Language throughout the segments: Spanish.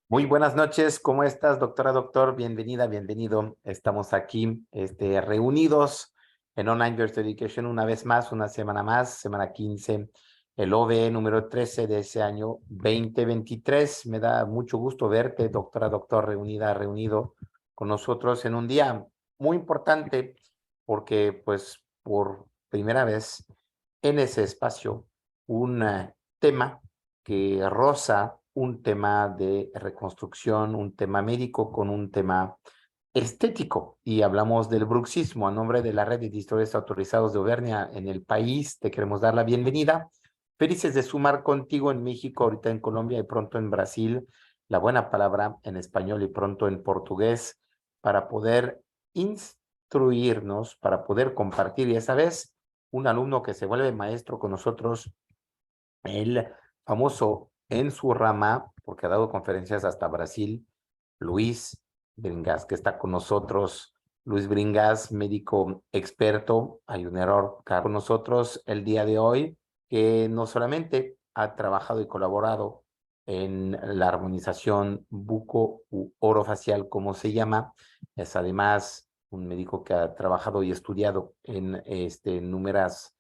Muy buenas noches, ¿cómo estás, doctora, doctor? Bienvenida, bienvenido. Estamos aquí, reunidos en Online Virtual Education una vez más, una semana más, semana 15, el OVE número 13 de ese año 2023. Me da mucho gusto verte, doctora, doctor, reunida, reunido con nosotros en un día muy importante porque, pues, por primera vez en ese espacio, un tema que roza un tema de reconstrucción, un tema médico con un tema estético. Y hablamos del bruxismo. A nombre de la red de distrodestres autorizados de Auvernia en el país, te queremos dar la bienvenida. Felices de sumar contigo en México, ahorita en Colombia y pronto en Brasil, la buena palabra en español y pronto en portugués, para poder instruirnos, para poder compartir. Y esa vez, un alumno que se vuelve maestro con nosotros, el famoso en su rama, porque ha dado conferencias hasta Brasil, Luis Bringas, que está con nosotros. Luis Bringas, médico experto, hay un error acá con nosotros el día de hoy, que no solamente ha trabajado y colaborado en la armonización buco-orofacial, como se llama, es además un médico que ha trabajado y estudiado en numerosas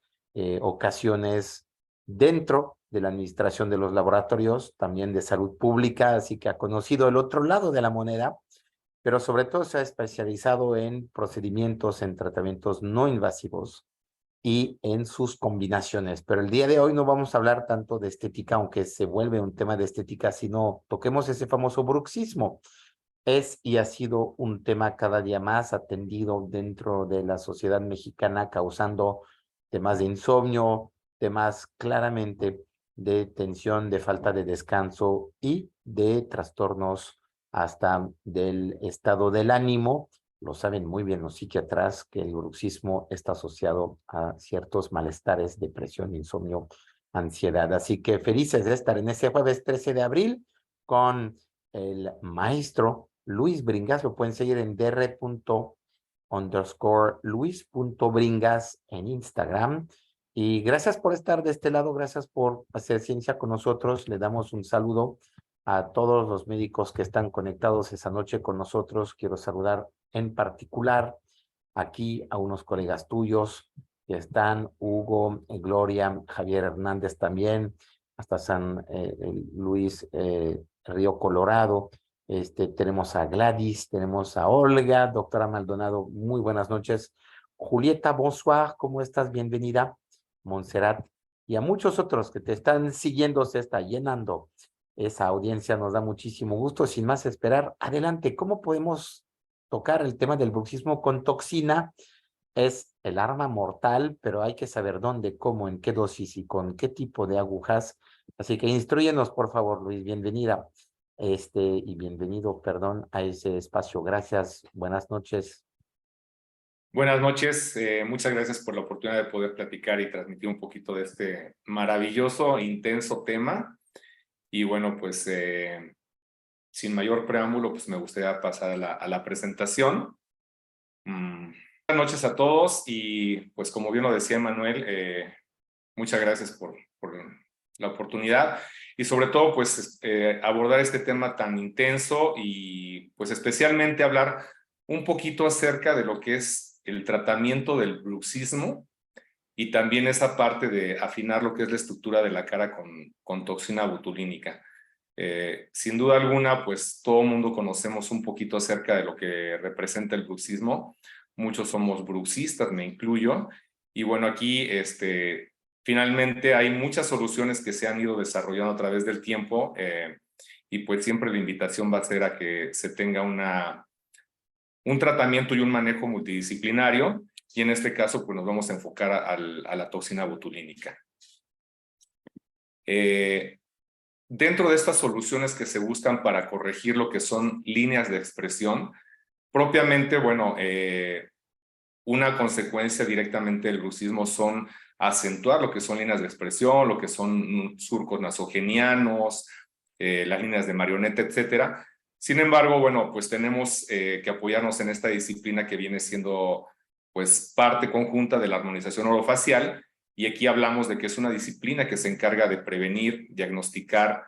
ocasiones dentro de la administración de los laboratorios, también de salud pública, así que ha conocido el otro lado de la moneda, pero sobre todo se ha especializado en procedimientos, en tratamientos no invasivos y en sus combinaciones. Pero el día de hoy no vamos a hablar tanto de estética, aunque se vuelve un tema de estética, sino toquemos ese famoso bruxismo. Es y ha sido un tema cada día más atendido dentro de la sociedad mexicana, causando temas de insomnio, temas claramente de tensión, de falta de descanso y de trastornos hasta del estado del ánimo. Lo saben muy bien los psiquiatras que el bruxismo está asociado a ciertos malestares, depresión, insomnio, ansiedad. Así que felices de estar en ese jueves 13 de abril con el maestro Luis Bringas. Lo pueden seguir en dr_luis.bringas en Instagram. Y gracias por estar de este lado, gracias por hacer ciencia con nosotros. Le damos un saludo a todos los médicos que están conectados esa noche con nosotros. Quiero saludar en particular aquí a unos colegas tuyos que están, Hugo, Gloria, Javier Hernández también, hasta San Luis Río Colorado. Tenemos a Gladys, tenemos a Olga, doctora Maldonado, muy buenas noches. Julieta, bonsoir, ¿cómo estás? Bienvenida. Montserrat, y a muchos otros que te están siguiendo, se está llenando esa audiencia, nos da muchísimo gusto. Sin más esperar, adelante, ¿cómo podemos tocar el tema del bruxismo con toxina? Es el arma mortal, pero hay que saber dónde, cómo, en qué dosis y con qué tipo de agujas. Así que instruyenos, por favor, Luis, bienvenida, y bienvenido, perdón, a ese espacio. Gracias, buenas noches. Buenas noches, muchas gracias por la oportunidad de poder platicar y transmitir un poquito de este maravilloso, intenso tema. Y bueno, pues sin mayor preámbulo, pues me gustaría pasar a la presentación. Buenas noches a todos y pues como bien lo decía Manuel, muchas gracias por la oportunidad y sobre todo pues abordar este tema tan intenso y pues especialmente hablar un poquito acerca de lo que es el tratamiento del bruxismo y también esa parte de afinar lo que es la estructura de la cara con toxina botulínica. Sin duda alguna, pues todo el mundo conocemos un poquito acerca de lo que representa el bruxismo. Muchos somos bruxistas, me incluyo. Y bueno, aquí finalmente hay muchas soluciones que se han ido desarrollando a través del tiempo y pues siempre la invitación va a ser a que se tenga un tratamiento y un manejo multidisciplinario y en este caso pues nos vamos a enfocar a la toxina botulínica. Dentro de estas soluciones que se buscan para corregir lo que son líneas de expresión, propiamente, bueno, una consecuencia directamente del bruxismo son acentuar lo que son líneas de expresión, lo que son surcos nasogenianos, las líneas de marioneta, etcétera. Sin embargo, bueno, pues tenemos que apoyarnos en esta disciplina que viene siendo pues parte conjunta de la armonización orofacial y aquí hablamos de que es una disciplina que se encarga de prevenir, diagnosticar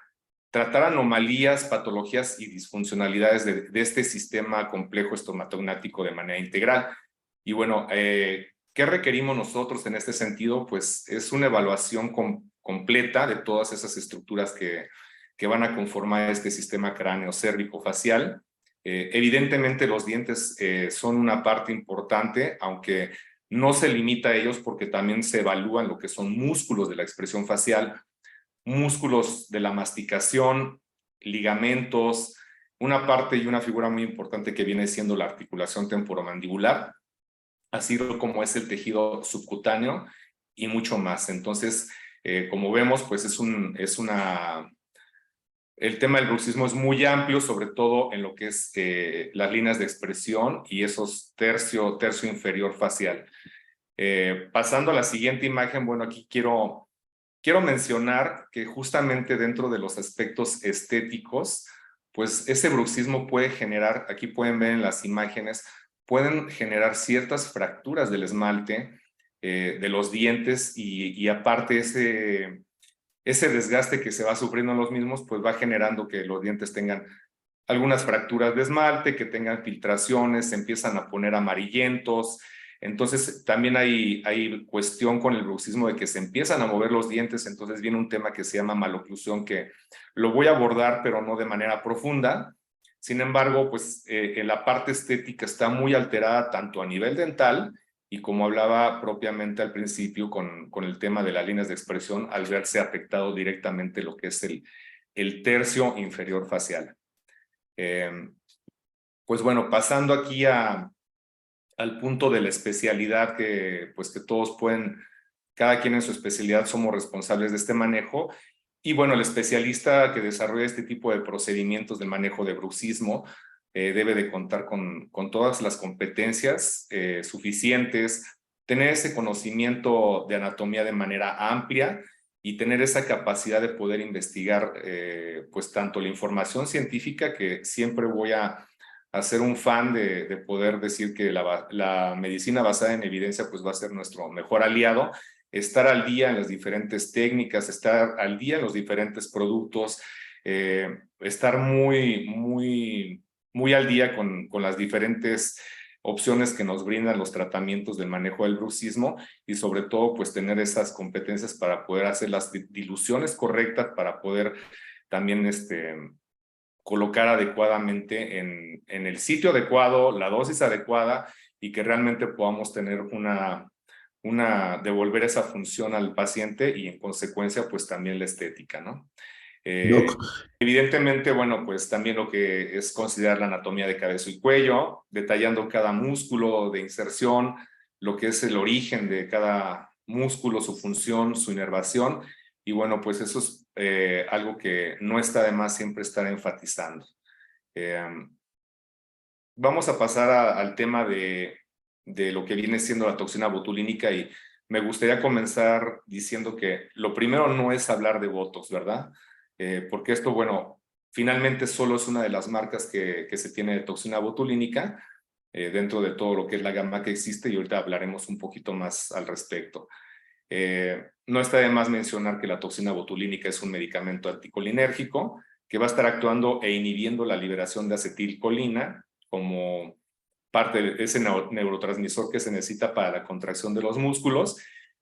tratar anomalías, patologías y disfuncionalidades de este sistema complejo estomatognático de manera integral. Y bueno, ¿qué requerimos nosotros en este sentido? Pues es una evaluación completa de todas esas estructuras que van a conformar este sistema cráneo-cérvico-facial. Evidentemente los dientes son una parte importante, aunque no se limita a ellos porque también se evalúan lo que son músculos de la expresión facial, músculos de la masticación, ligamentos, una parte y una figura muy importante que viene siendo la articulación temporomandibular, así como es el tejido subcutáneo y mucho más. Entonces, como vemos, pues el tema del bruxismo es muy amplio, sobre todo en lo que es las líneas de expresión y esos tercio inferior facial. Pasando a la siguiente imagen, bueno, aquí quiero mencionar que justamente dentro de los aspectos estéticos, pues ese bruxismo puede generar, aquí pueden ver en las imágenes, pueden generar ciertas fracturas del esmalte, de los dientes y aparte ese desgaste que se va sufriendo en los mismos, pues va generando que los dientes tengan algunas fracturas de esmalte, que tengan filtraciones, se empiezan a poner amarillentos. Entonces también hay cuestión con el bruxismo de que se empiezan a mover los dientes, entonces viene un tema que se llama maloclusión, que lo voy a abordar, pero no de manera profunda. Sin embargo, pues en la parte estética está muy alterada tanto a nivel dental y como hablaba propiamente al principio con el tema de las líneas de expresión, al verse afectado directamente lo que es el tercio inferior facial. Pues bueno, pasando aquí al punto de la especialidad pues que todos pueden, cada quien en su especialidad somos responsables de este manejo. Y bueno, el especialista que desarrolla este tipo de procedimientos de manejo de bruxismo debe de contar con todas las competencias suficientes, tener ese conocimiento de anatomía de manera amplia y tener esa capacidad de poder investigar pues tanto la información científica, que siempre voy a ser un fan de poder decir que la medicina basada en evidencia pues va a ser nuestro mejor aliado, estar al día en las diferentes técnicas, estar al día en los diferentes productos, estar muy al día con las diferentes opciones que nos brindan los tratamientos del manejo del bruxismo y sobre todo pues tener esas competencias para poder hacer las diluciones correctas, para poder también colocar adecuadamente en el sitio adecuado, la dosis adecuada y que realmente podamos tener devolver esa función al paciente y en consecuencia pues también la estética, ¿no? Doc, Evidentemente, bueno, pues también lo que es considerar la anatomía de cabeza y cuello, detallando cada músculo de inserción, lo que es el origen de cada músculo, su función, su inervación, y bueno, pues eso es algo que no está de más siempre estar enfatizando. Vamos a pasar al tema de lo que viene siendo la toxina botulínica y me gustaría comenzar diciendo que lo primero no es hablar de botox, ¿verdad? Porque esto, bueno, finalmente solo es una de las marcas que se tiene de toxina botulínica dentro de todo lo que es la gama que existe y ahorita hablaremos un poquito más al respecto. No está de más mencionar que la toxina botulínica es un medicamento anticolinérgico que va a estar actuando e inhibiendo la liberación de acetilcolina como parte de ese neurotransmisor que se necesita para la contracción de los músculos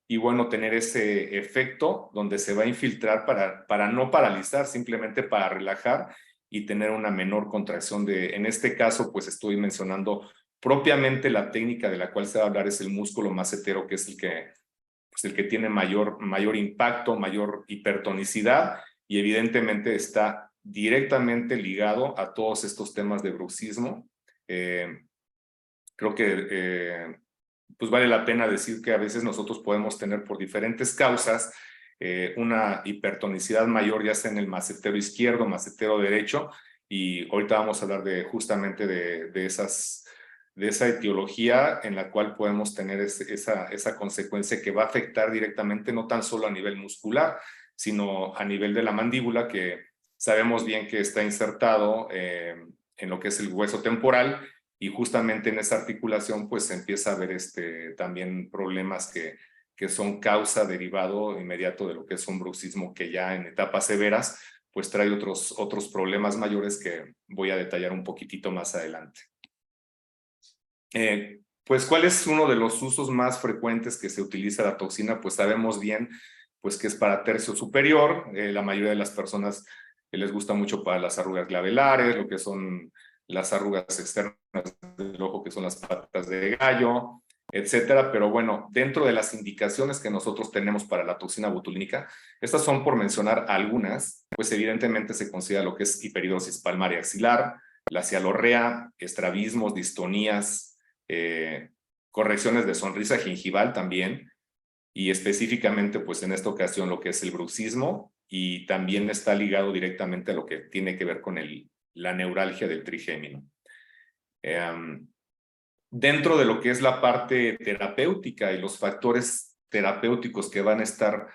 y bueno, tener ese efecto donde se va a infiltrar para no paralizar, simplemente para relajar y tener una menor contracción en este caso, pues estoy mencionando propiamente la técnica de la cual se va a hablar es el músculo macetero, que es el que tiene mayor impacto, mayor hipertonicidad y evidentemente está directamente ligado a todos estos temas de bruxismo. Creo que pues vale la pena decir que a veces nosotros podemos tener por diferentes causas una hipertonicidad mayor, ya sea en el macetero izquierdo, macetero derecho, y ahorita vamos a hablar justamente de esa etiología en la cual podemos tener esa consecuencia que va a afectar directamente no tan solo a nivel muscular, sino a nivel de la mandíbula, que sabemos bien que está insertado en lo que es el hueso temporal, y justamente en esa articulación pues se empieza a ver también problemas que son causa derivado inmediato de lo que es un bruxismo que ya en etapas severas pues trae otros problemas mayores que voy a detallar un poquitito más adelante. Pues, ¿cuál es uno de los usos más frecuentes que se utiliza la toxina? Pues sabemos bien pues, que es para tercio superior. La mayoría de las personas les gusta mucho para las arrugas glavelares, lo que son las arrugas externas del ojo, que son las patas de gallo, etcétera. Pero bueno, dentro de las indicaciones que nosotros tenemos para la toxina botulínica, estas son por mencionar algunas, pues evidentemente se considera lo que es hiperidosis palmar axilar, la cialorrea, estrabismos, distonías, correcciones de sonrisa gingival también, y específicamente pues en esta ocasión lo que es el bruxismo, y también está ligado directamente a lo que tiene que ver con la neuralgia del trigémino. Dentro de lo que es la parte terapéutica y los factores terapéuticos que van a estar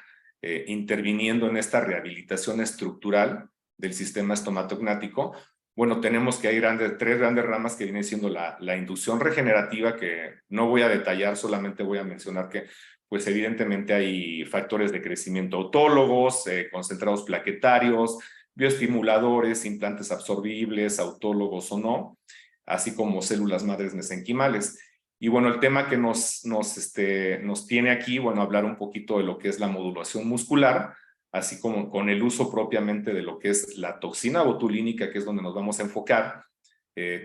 interviniendo en esta rehabilitación estructural del sistema estomatognático, bueno, tenemos que hay tres grandes ramas que vienen siendo la inducción regenerativa, que no voy a detallar, solamente voy a mencionar que pues evidentemente hay factores de crecimiento autólogos, concentrados plaquetarios, bioestimuladores, implantes absorbibles, autólogos o no, así como células madres mesenquimales. Y bueno, el tema que nos tiene aquí, bueno, hablar un poquito de lo que es la modulación muscular, así como con el uso propiamente de lo que es la toxina botulínica, que es donde nos vamos a enfocar.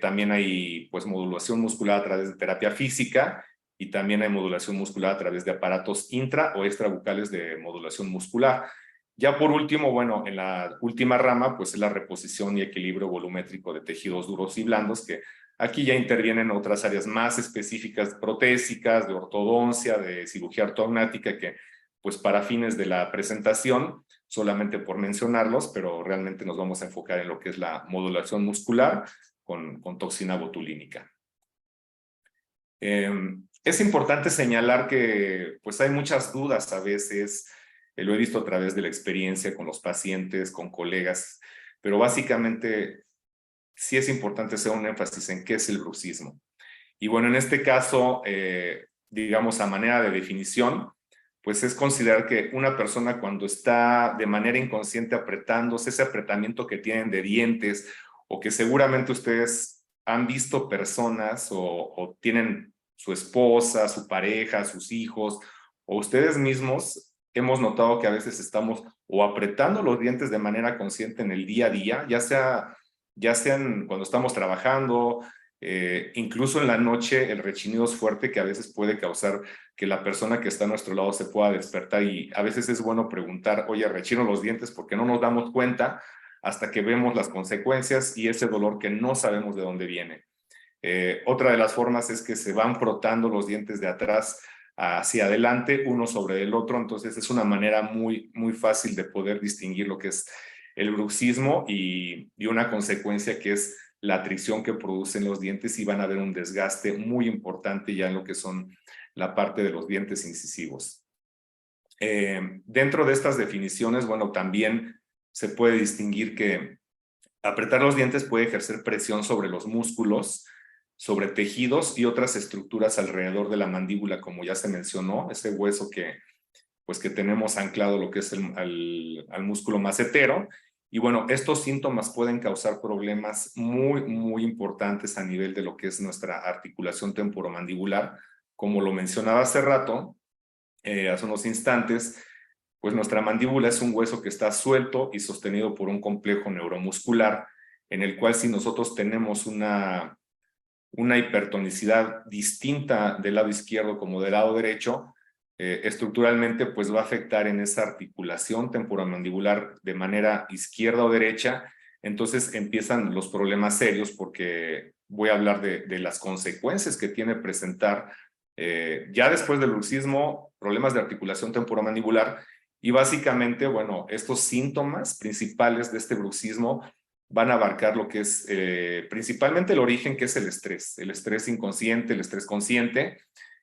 También hay pues modulación muscular a través de terapia física, y también hay modulación muscular a través de aparatos intra o extrabucales de modulación muscular. Ya por último, bueno, en la última rama, pues es la reposición y equilibrio volumétrico de tejidos duros y blandos, que aquí ya intervienen otras áreas más específicas, protésicas, de ortodoncia, de cirugía ortognática, que pues para fines de la presentación, solamente por mencionarlos, pero realmente nos vamos a enfocar en lo que es la modulación muscular con toxina botulínica. Es importante señalar que pues hay muchas dudas a veces, lo he visto a través de la experiencia con los pacientes, con colegas, pero básicamente sí es importante hacer un énfasis en qué es el bruxismo. Y bueno, en este caso, digamos a manera de definición, pues es considerar que una persona cuando está de manera inconsciente apretándose, ese apretamiento que tienen de dientes, o que seguramente ustedes han visto personas o tienen su esposa, su pareja, sus hijos, o ustedes mismos, hemos notado que a veces estamos o apretando los dientes de manera consciente en el día a día, ya sean cuando estamos trabajando, incluso en la noche el rechinido es fuerte, que a veces puede causar que la persona que está a nuestro lado se pueda despertar, y a veces es bueno preguntar, oye, rechino los dientes, porque no nos damos cuenta hasta que vemos las consecuencias y ese dolor que no sabemos de dónde viene. Otra de las formas es que se van frotando los dientes de atrás hacia adelante, uno sobre el otro, entonces es una manera muy, muy fácil de poder distinguir lo que es el bruxismo y una consecuencia que es la atrición que producen los dientes, y van a haber un desgaste muy importante ya en lo que son la parte de los dientes incisivos. Dentro de estas definiciones, bueno, también se puede distinguir que apretar los dientes puede ejercer presión sobre los músculos, sobre tejidos y otras estructuras alrededor de la mandíbula, como ya se mencionó, ese hueso que tenemos anclado lo que es al músculo macetero. Y bueno, estos síntomas pueden causar problemas muy, muy importantes a nivel de lo que es nuestra articulación temporomandibular. Como lo mencionaba hace rato, hace unos instantes, pues nuestra mandíbula es un hueso que está suelto y sostenido por un complejo neuromuscular, en el cual si nosotros tenemos una hipertonicidad distinta del lado izquierdo como del lado derecho, estructuralmente pues va a afectar en esa articulación temporomandibular de manera izquierda o derecha. Entonces empiezan los problemas serios, porque voy a hablar de las consecuencias que tiene presentar ya después del bruxismo, problemas de articulación temporomandibular. Y básicamente, bueno, estos síntomas principales de este bruxismo van a abarcar lo que es principalmente el origen, que es el estrés inconsciente, el estrés consciente.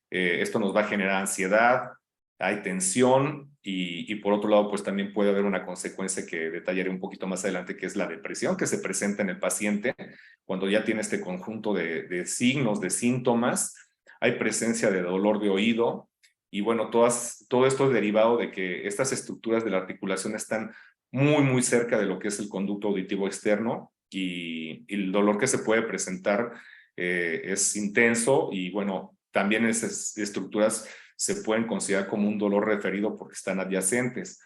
Esto nos va a generar ansiedad, hay tensión, y por otro lado, pues también puede haber una consecuencia que detallaré un poquito más adelante, que es la depresión que se presenta en el paciente cuando ya tiene este conjunto de signos, de síntomas. Hay presencia de dolor de oído, y bueno, todo esto es derivado de que estas estructuras de la articulación están muy cerca de lo que es el conducto auditivo externo, y el dolor que se puede presentar es intenso, y bueno, también esas estructuras se pueden considerar como un dolor referido porque están adyacentes.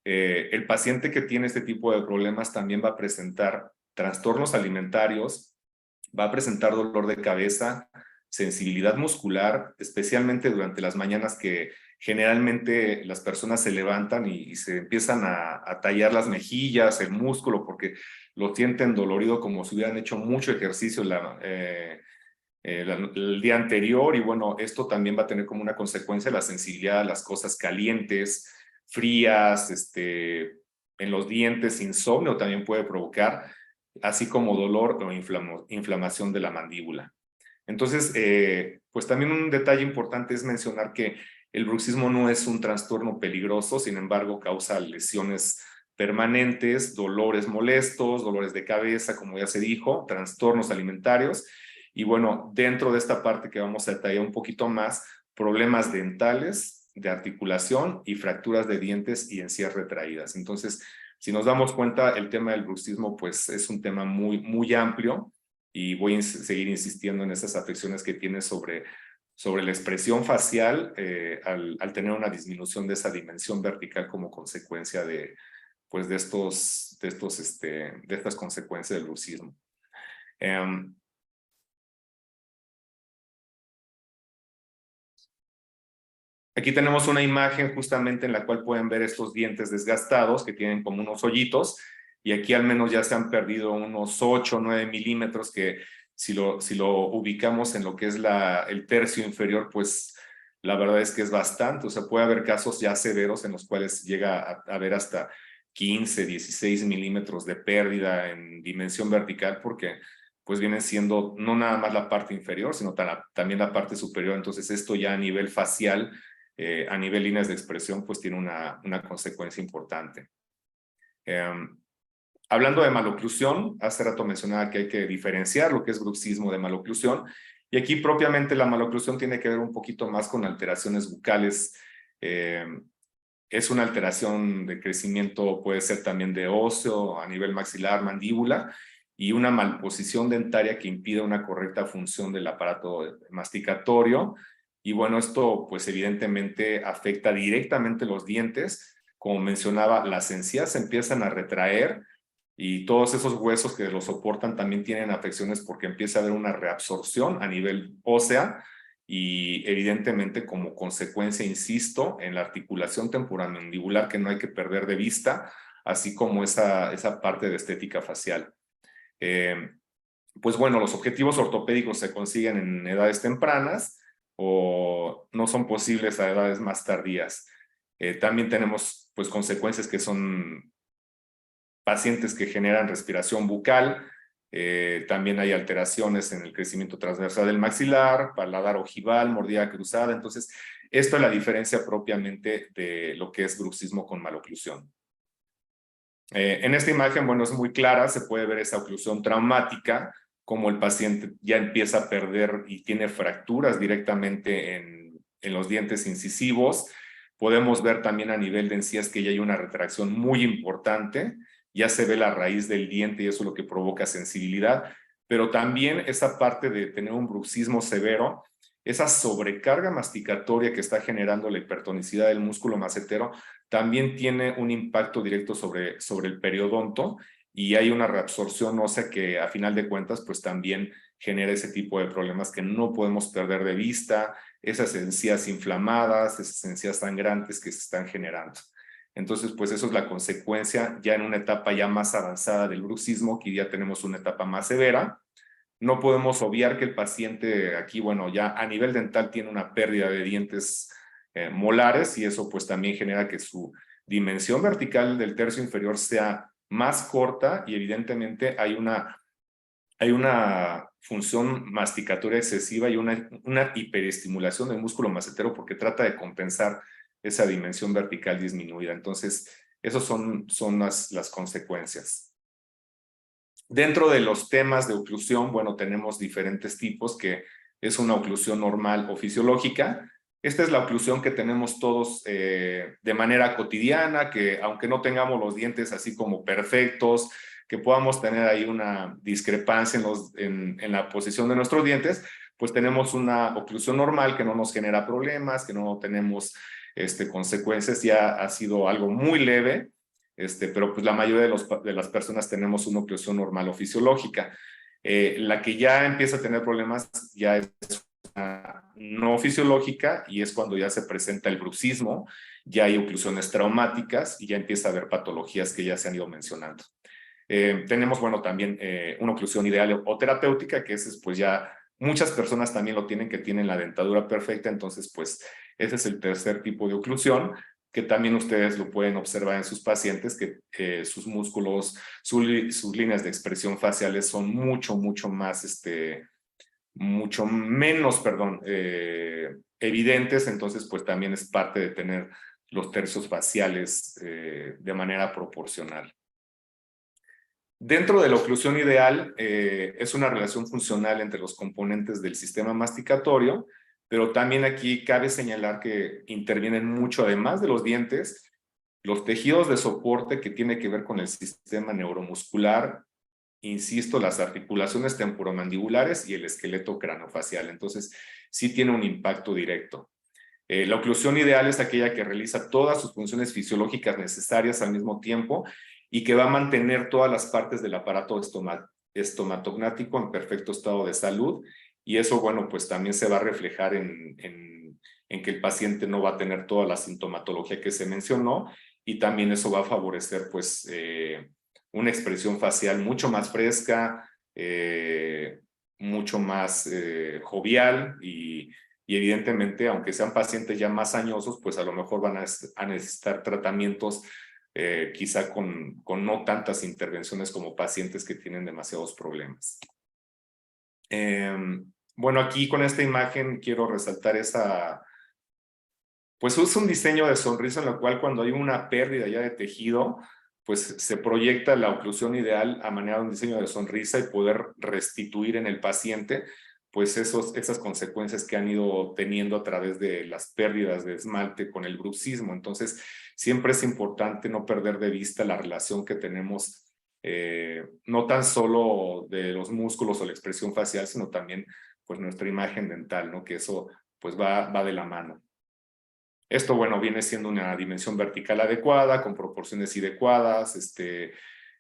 El paciente que tiene este tipo de problemas también va a presentar trastornos alimentarios, va a presentar dolor de cabeza, sensibilidad muscular, especialmente durante las mañanas, que generalmente las personas se levantan y se empiezan a tallar las mejillas, el músculo, porque lo sienten dolorido como si hubieran hecho mucho ejercicio el día anterior. Y bueno, esto también va a tener como una consecuencia la sensibilidad a las cosas calientes, frías, en los dientes, insomnio también puede provocar, así como dolor o inflamación de la mandíbula. Entonces, pues también un detalle importante es mencionar que el bruxismo no es un trastorno peligroso, sin embargo, causa lesiones permanentes, dolores molestos, dolores de cabeza, como ya se dijo, trastornos alimentarios, y bueno, dentro de esta parte que vamos a detallar un poquito más, problemas dentales, de articulación y fracturas de dientes y encías retraídas. Entonces, si nos damos cuenta, el tema del bruxismo pues es un tema muy amplio, y voy a seguir insistiendo en esas afecciones que tiene sobre la expresión facial, al tener una disminución de esa dimensión vertical como consecuencia de estas consecuencias del bruxismo. Aquí tenemos una imagen justamente en la cual pueden ver estos dientes desgastados que tienen como unos hoyitos, y aquí al menos ya se han perdido unos 8 o 9 milímetros, que si lo ubicamos en lo que es el tercio inferior, pues la verdad es que es bastante. O sea, puede haber casos ya severos en los cuales llega a haber hasta 15, 16 milímetros de pérdida en dimensión vertical, porque pues viene siendo no nada más la parte inferior, sino también la parte superior. Entonces esto ya a nivel facial, a nivel líneas de expresión, pues tiene una consecuencia importante. Hablando de maloclusión, hace rato mencionaba que hay que diferenciar lo que es bruxismo de maloclusión, y aquí propiamente la maloclusión tiene que ver un poquito más con alteraciones bucales. Es una alteración de crecimiento, puede ser también de óseo a nivel maxilar, mandíbula, y una malposición dentaria que impide una correcta función del aparato masticatorio. Y bueno, esto pues evidentemente afecta directamente los dientes. Como mencionaba, las encías se empiezan a retraer, y todos esos huesos que los soportan también tienen afecciones porque empieza a haber una reabsorción a nivel ósea, y evidentemente como consecuencia, insisto, en la articulación temporomandibular, que no hay que perder de vista, así como esa parte de estética facial. Pues bueno, los objetivos ortopédicos se consiguen en edades tempranas o no son posibles a edades más tardías. También tenemos pues consecuencias que son pacientes que generan respiración bucal. También hay alteraciones en el crecimiento transversal del maxilar, paladar ojival, mordida cruzada. Entonces, esto es la diferencia propiamente de lo que es bruxismo con maloclusión. En esta imagen, bueno, es muy clara, se puede ver esa oclusión traumática, como el paciente ya empieza a perder y tiene fracturas directamente en los dientes incisivos. Podemos ver también a nivel de encías que ya hay una retracción muy importante, ya se ve la raíz del diente y eso es lo que provoca sensibilidad, pero también esa parte de tener un bruxismo severo, esa sobrecarga masticatoria que está generando la hipertonicidad del músculo macetero, también tiene un impacto directo sobre el periodonto, y hay una reabsorción ósea que a final de cuentas pues también genera ese tipo de problemas que no podemos perder de vista, esas encías inflamadas, esas encías sangrantes que se están generando. Entonces pues eso es la consecuencia ya en una etapa ya más avanzada del bruxismo, que ya tenemos una etapa más severa. No podemos obviar que el paciente aquí, bueno, ya a nivel dental tiene una pérdida de dientes molares, y eso pues también genera que su dimensión vertical del tercio inferior sea más corta, y evidentemente hay una función masticatoria excesiva y una hiperestimulación del músculo macetero, porque trata de compensar esa dimensión vertical disminuida. Entonces, esas son las consecuencias. Dentro de los temas de oclusión, bueno, tenemos diferentes tipos, que es una oclusión normal o fisiológica. Esta es la oclusión que tenemos todos de manera cotidiana, que aunque no tengamos los dientes así como perfectos, que podamos tener ahí una discrepancia en la posición de nuestros dientes, pues tenemos una oclusión normal que no nos genera problemas, que no tenemos consecuencias, ya ha sido algo muy leve, pero pues la mayoría de las personas tenemos una oclusión normal o fisiológica. La que ya empieza a tener problemas ya es no fisiológica y es cuando ya se presenta el bruxismo, ya hay oclusiones traumáticas y ya empieza a haber patologías que ya se han ido mencionando. Tenemos, bueno, también una oclusión ideal o terapéutica, que es pues ya muchas personas también lo tienen, que tienen la dentadura perfecta, entonces pues ese es el tercer tipo de oclusión, que también ustedes lo pueden observar en sus pacientes, que sus músculos, sus líneas de expresión faciales son mucho más, mucho menos, perdón, evidentes, entonces pues también es parte de tener los tercios faciales de manera proporcional. Dentro de la oclusión ideal es una relación funcional entre los componentes del sistema masticatorio, pero también aquí cabe señalar que intervienen mucho, además de los dientes, los tejidos de soporte que tiene que ver con el sistema neuromuscular, insisto, las articulaciones temporomandibulares y el esqueleto craniofacial. Entonces, sí tiene un impacto directo. La oclusión ideal es aquella que realiza todas sus funciones fisiológicas necesarias al mismo tiempo y que va a mantener todas las partes del aparato estomatognático en perfecto estado de salud. Y eso, bueno, pues también se va a reflejar en que el paciente no va a tener toda la sintomatología que se mencionó, y también eso va a favorecer, pues, una expresión facial mucho más fresca, mucho más jovial y evidentemente, aunque sean pacientes ya más añosos, pues a lo mejor van a necesitar tratamientos quizá con no tantas intervenciones como pacientes que tienen demasiados problemas. Bueno, aquí con esta imagen quiero resaltar pues es un diseño de sonrisa en lo cual cuando hay una pérdida ya de tejido, pues se proyecta la oclusión ideal a manera de un diseño de sonrisa y poder restituir en el paciente pues esas consecuencias que han ido teniendo a través de las pérdidas de esmalte con el bruxismo. Entonces, siempre es importante no perder de vista la relación que tenemos, no tan solo de los músculos o la expresión facial, sino también pues nuestra imagen dental, ¿no? Que eso pues va de la mano. Esto, bueno, viene siendo una dimensión vertical adecuada, con proporciones adecuadas,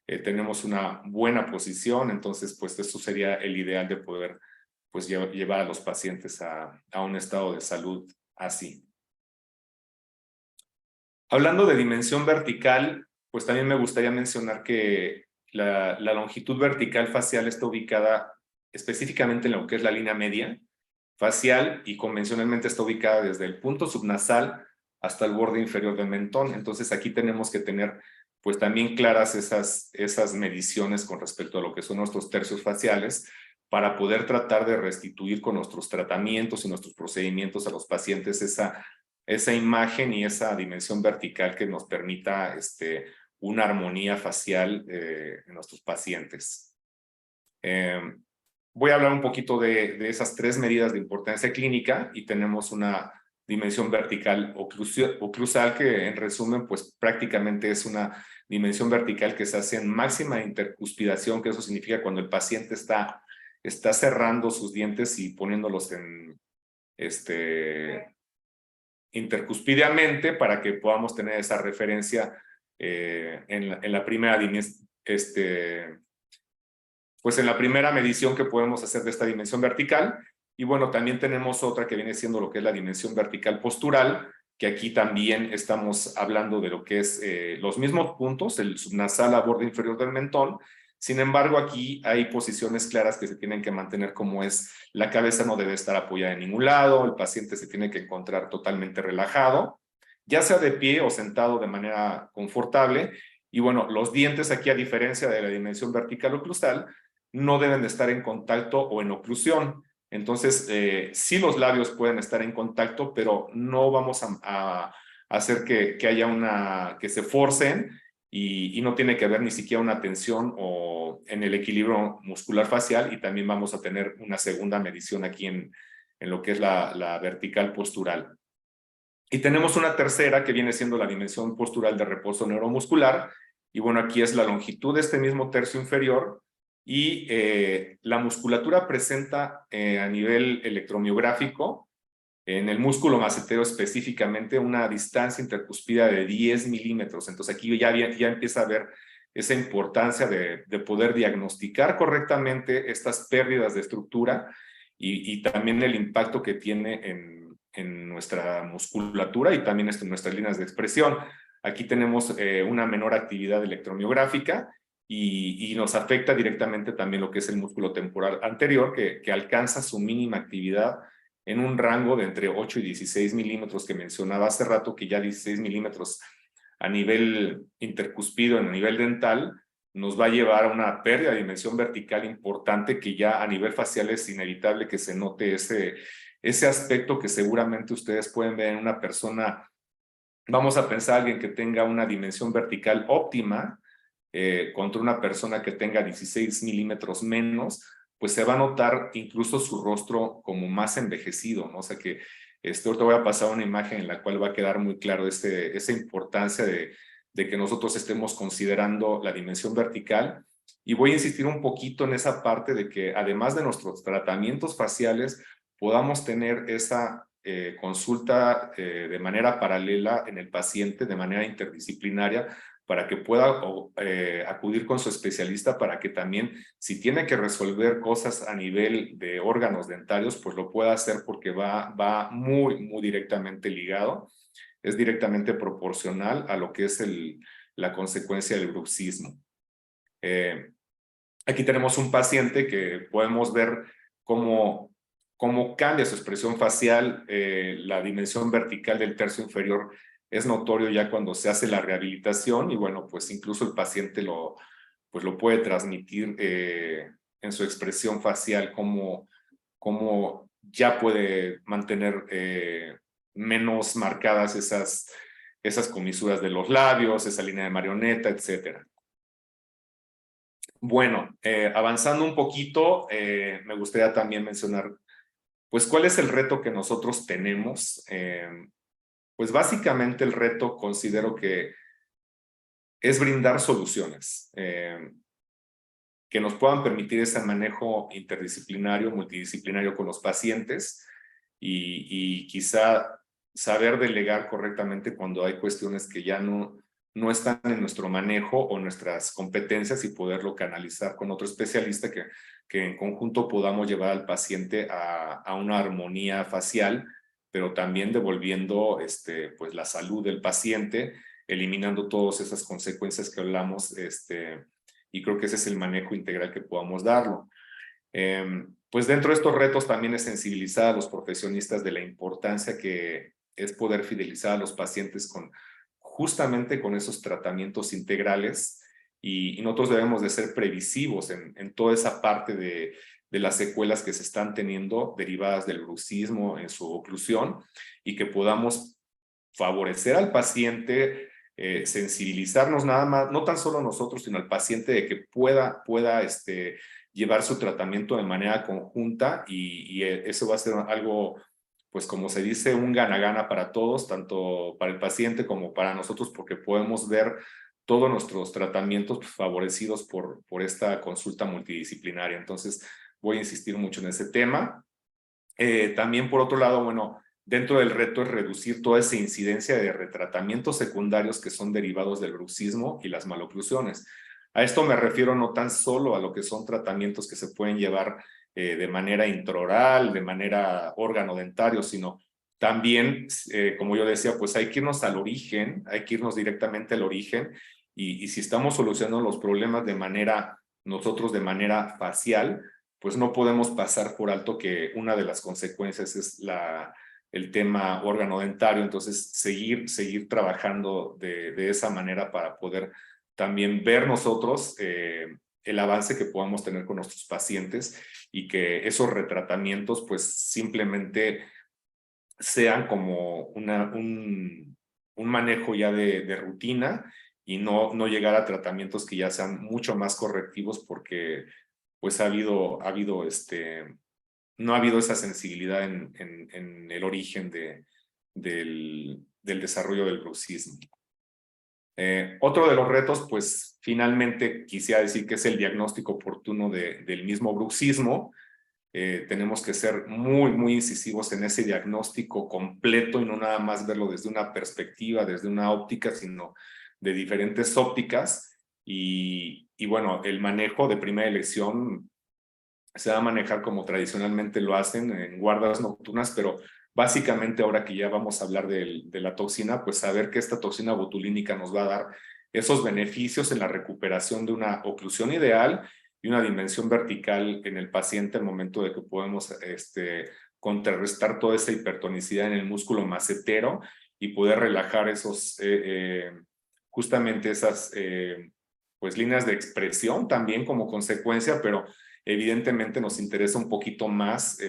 tenemos una buena posición, entonces, pues, esto sería el ideal de poder, pues, llevar a los pacientes a un estado de salud así. Hablando de dimensión vertical, pues también me gustaría mencionar que la longitud vertical facial está ubicada específicamente en lo que es la línea media facial y convencionalmente está ubicada desde el punto subnasal hasta el borde inferior del mentón. Entonces aquí tenemos que tener pues también claras esas mediciones con respecto a lo que son nuestros tercios faciales para poder tratar de restituir con nuestros tratamientos y nuestros procedimientos a los pacientes esa imagen y esa dimensión vertical que nos permita una armonía facial en nuestros pacientes. Voy a hablar un poquito de esas tres medidas de importancia clínica y tenemos una dimensión vertical oclusal que en resumen pues prácticamente es una dimensión vertical que se hace en máxima intercuspidación, que eso significa cuando el paciente está cerrando sus dientes y poniéndolos en intercuspidamente para que podamos tener esa referencia en la primera pues en la primera medición que podemos hacer de esta dimensión vertical. Y bueno, también tenemos otra que viene siendo lo que es la dimensión vertical postural, que aquí también estamos hablando de lo que es los mismos puntos, el subnasal a borde inferior del mentón. Sin embargo, aquí hay posiciones claras que se tienen que mantener, como es la cabeza no debe estar apoyada en ningún lado, el paciente se tiene que encontrar totalmente relajado, ya sea de pie o sentado de manera confortable. Y bueno, los dientes aquí, a diferencia de la dimensión vertical oclusal, no deben de estar en contacto o en oclusión. Entonces, sí los labios pueden estar en contacto, pero no vamos a hacer que haya que se forcen y no tiene que haber ni siquiera una tensión o en el equilibrio muscular facial, y también vamos a tener una segunda medición aquí en lo que es la vertical postural. Y tenemos una tercera que viene siendo la dimensión postural de reposo neuromuscular. Y bueno, aquí es la longitud de este mismo tercio inferior y la musculatura presenta a nivel electromiográfico, en el músculo macetero específicamente, una distancia intercuspida de 10 milímetros. Entonces aquí ya empieza a ver esa importancia de poder diagnosticar correctamente estas pérdidas de estructura y también el impacto que tiene en nuestra musculatura y también en nuestras líneas de expresión. Aquí tenemos una menor actividad electromiográfica y nos afecta directamente también lo que es el músculo temporal anterior, que alcanza su mínima actividad en un rango de entre 8 y 16 milímetros que mencionaba hace rato, que ya 16 milímetros a nivel intercuspido, a nivel dental, nos va a llevar a una pérdida de dimensión vertical importante que ya a nivel facial es inevitable que se note ese aspecto que seguramente ustedes pueden ver en una persona. Vamos a pensar alguien que tenga una dimensión vertical óptima contra una persona que tenga 16 milímetros menos, pues se va a notar incluso su rostro como más envejecido, ¿no? O sea que ahorita voy a pasar una imagen en la cual va a quedar muy claro esa importancia de que nosotros estemos considerando la dimensión vertical. Y voy a insistir un poquito en esa parte de que además de nuestros tratamientos faciales, podamos tener esa consulta de manera paralela en el paciente, de manera interdisciplinaria, para que pueda acudir con su especialista para que también, si tiene que resolver cosas a nivel de órganos dentarios, pues lo pueda hacer porque va muy, muy directamente ligado, es directamente proporcional a lo que es la consecuencia del bruxismo. Aquí tenemos un paciente que podemos ver cómo cambia su expresión facial, la dimensión vertical del tercio inferior es notorio ya cuando se hace la rehabilitación y bueno, pues incluso el paciente lo puede transmitir en su expresión facial, como ya puede mantener menos marcadas esas comisuras de los labios, esa línea de marioneta, etcétera. Bueno, avanzando un poquito, me gustaría también mencionar, pues, ¿cuál es el reto que nosotros tenemos? Pues básicamente el reto considero que es brindar soluciones que nos puedan permitir ese manejo interdisciplinario, multidisciplinario con los pacientes y quizá saber delegar correctamente cuando hay cuestiones que ya no están en nuestro manejo o nuestras competencias y poderlo canalizar con otro especialista que en conjunto podamos llevar al paciente a una armonía facial, pero también devolviendo pues la salud del paciente, eliminando todas esas consecuencias que hablamos, y creo que ese es el manejo integral que podamos darlo. Pues dentro de estos retos también es sensibilizar a los profesionistas de la importancia que es poder fidelizar a los pacientes justamente con esos tratamientos integrales y nosotros debemos de ser previsivos en toda esa parte de las secuelas que se están teniendo derivadas del bruxismo en su oclusión y que podamos favorecer al paciente, sensibilizarnos nada más, no tan solo nosotros, sino al paciente de que pueda llevar su tratamiento de manera conjunta y eso va a ser algo, pues como se dice, un gana-gana para todos, tanto para el paciente como para nosotros, porque podemos ver todos nuestros tratamientos favorecidos por esta consulta multidisciplinaria. Entonces, voy a insistir mucho en ese tema. También, por otro lado, bueno, dentro del reto es reducir toda esa incidencia de retratamientos secundarios que son derivados del bruxismo y las maloclusiones. A esto me refiero no tan solo a lo que son tratamientos que se pueden llevar de manera intraoral, de manera órgano-dentario, sino también, como yo decía, pues hay que irnos al origen, hay que irnos directamente al origen y si estamos solucionando los problemas nosotros de manera facial, pues no podemos pasar por alto que una de las consecuencias es el tema órgano dentario, entonces seguir trabajando de esa manera para poder también ver nosotros el avance que podamos tener con nuestros pacientes y que esos retratamientos pues simplemente sean como un manejo ya de rutina y no llegar a tratamientos que ya sean mucho más correctivos porque pues no ha habido esa sensibilidad en el origen del desarrollo del bruxismo. Otro de los retos, pues finalmente quisiera decir que es el diagnóstico oportuno del mismo bruxismo. Tenemos que ser muy incisivos en ese diagnóstico completo y no nada más verlo desde una perspectiva, desde una óptica, sino de diferentes ópticas. Y bueno, el manejo de primera elección se va a manejar como tradicionalmente lo hacen en guardas nocturnas, pero básicamente ahora que ya vamos a hablar de la toxina, pues saber que esta toxina botulínica nos va a dar esos beneficios en la recuperación de una oclusión ideal y una dimensión vertical en el paciente al momento de que podemos contrarrestar toda esa hipertonicidad en el músculo macetero y poder relajar justamente esas pues líneas de expresión también como consecuencia, pero evidentemente nos interesa un poquito más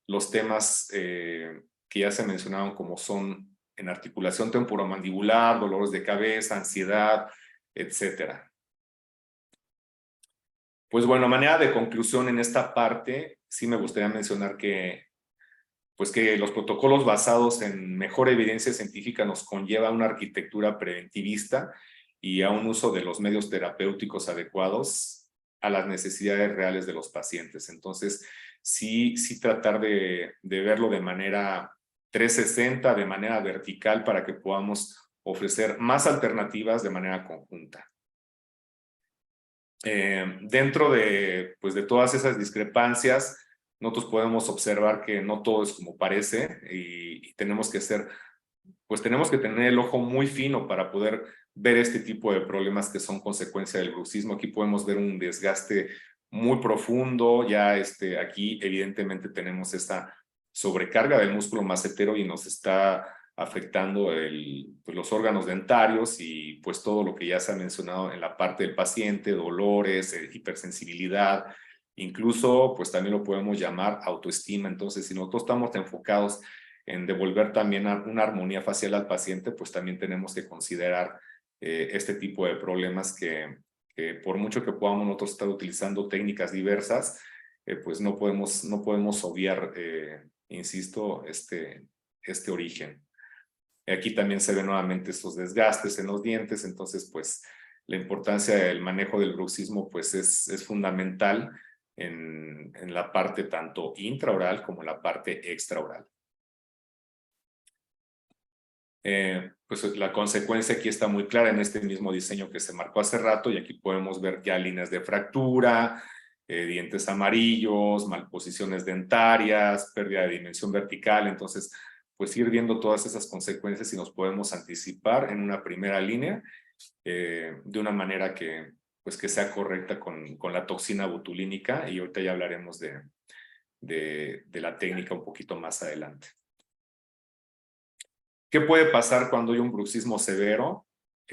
los temas que ya se mencionaron, como son en articulación temporomandibular, dolores de cabeza, ansiedad, etcétera. Pues bueno, a manera de conclusión en esta parte, sí me gustaría mencionar que los protocolos basados en mejor evidencia científica nos conlleva a una arquitectura preventivista y a un uso de los medios terapéuticos adecuados a las necesidades reales de los pacientes. Entonces, sí tratar de verlo de manera 360, de manera vertical, para que podamos ofrecer más alternativas de manera conjunta. Dentro de todas esas discrepancias, nosotros podemos observar que no todo es como parece y tenemos que tener el ojo muy fino para poder ver este tipo de problemas que son consecuencia del bruxismo. Aquí podemos ver un desgaste muy profundo. Ya aquí evidentemente tenemos esta sobrecarga del músculo macetero y nos está afectando los órganos dentarios y pues todo lo que ya se ha mencionado en la parte del paciente, dolores, hipersensibilidad, incluso pues también lo podemos llamar autoestima. Entonces, si nosotros estamos enfocados en devolver también una armonía facial al paciente, pues también tenemos que considerar este tipo de problemas que por mucho que podamos nosotros estar utilizando técnicas diversas, pues no podemos obviar, insisto, este origen. Aquí también se ven nuevamente estos desgastes en los dientes. Entonces, pues la importancia del manejo del bruxismo pues es fundamental en la parte tanto intraoral como en la parte extraoral. Pues la consecuencia aquí está muy clara en este mismo diseño que se marcó hace rato, y aquí podemos ver ya líneas de fractura, dientes amarillos, malposiciones dentarias, pérdida de dimensión vertical. Entonces, pues ir viendo todas esas consecuencias y nos podemos anticipar en una primera línea de una manera que sea correcta con la toxina botulínica, y ahorita ya hablaremos de la técnica un poquito más adelante. ¿Qué puede pasar cuando hay un bruxismo severo?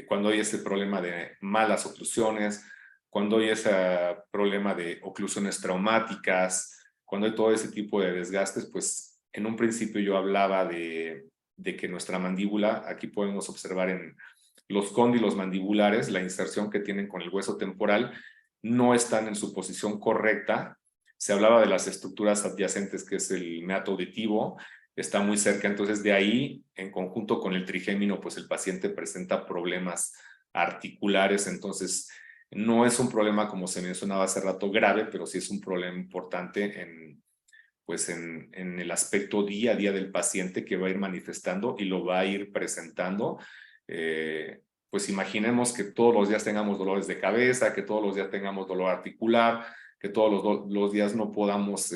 Cuando hay ese problema de malas oclusiones, cuando hay ese problema de oclusiones traumáticas, cuando hay todo ese tipo de desgastes. Pues en un principio yo hablaba de que nuestra mandíbula, aquí podemos observar en los cóndilos mandibulares, la inserción que tienen con el hueso temporal, no están en su posición correcta. Se hablaba de las estructuras adyacentes, que es el meato auditivo, está muy cerca. Entonces, de ahí, en conjunto con el trigémino, pues el paciente presenta problemas articulares. Entonces, no es un problema, como se mencionaba hace rato, grave, pero sí es un problema importante en el aspecto día a día del paciente, que va a ir manifestando y lo va a ir presentando. Pues imaginemos que todos los días tengamos dolores de cabeza, que todos los días tengamos dolor articular, que todos los días no podamos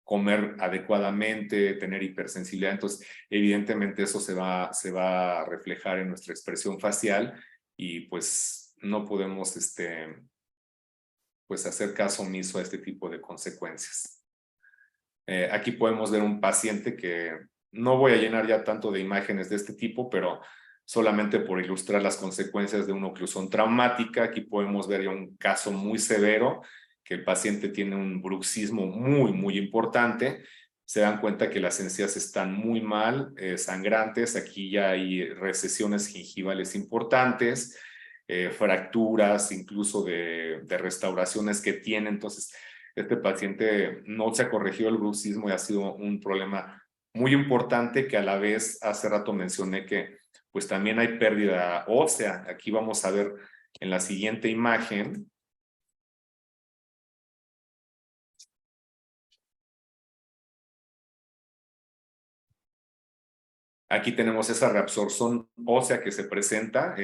comer adecuadamente, tener hipersensibilidad. Entonces, evidentemente eso se va a reflejar en nuestra expresión facial, y pues no podemos hacer caso omiso a este tipo de consecuencias. Aquí podemos ver un paciente que no voy a llenar ya tanto de imágenes de este tipo, pero solamente por ilustrar las consecuencias de una oclusión traumática. Aquí podemos ver ya un caso muy severo, que el paciente tiene un bruxismo muy importante. Se dan cuenta que las encías están muy mal, sangrantes. Aquí ya hay recesiones gingivales importantes, fracturas, incluso de restauraciones que tiene. Entonces, este paciente no se ha corregido el bruxismo y ha sido un problema muy importante que a la vez hace rato mencioné que pues también hay pérdida ósea. Aquí vamos a ver en la siguiente imagen. Aquí tenemos esa reabsorción ósea que se presenta.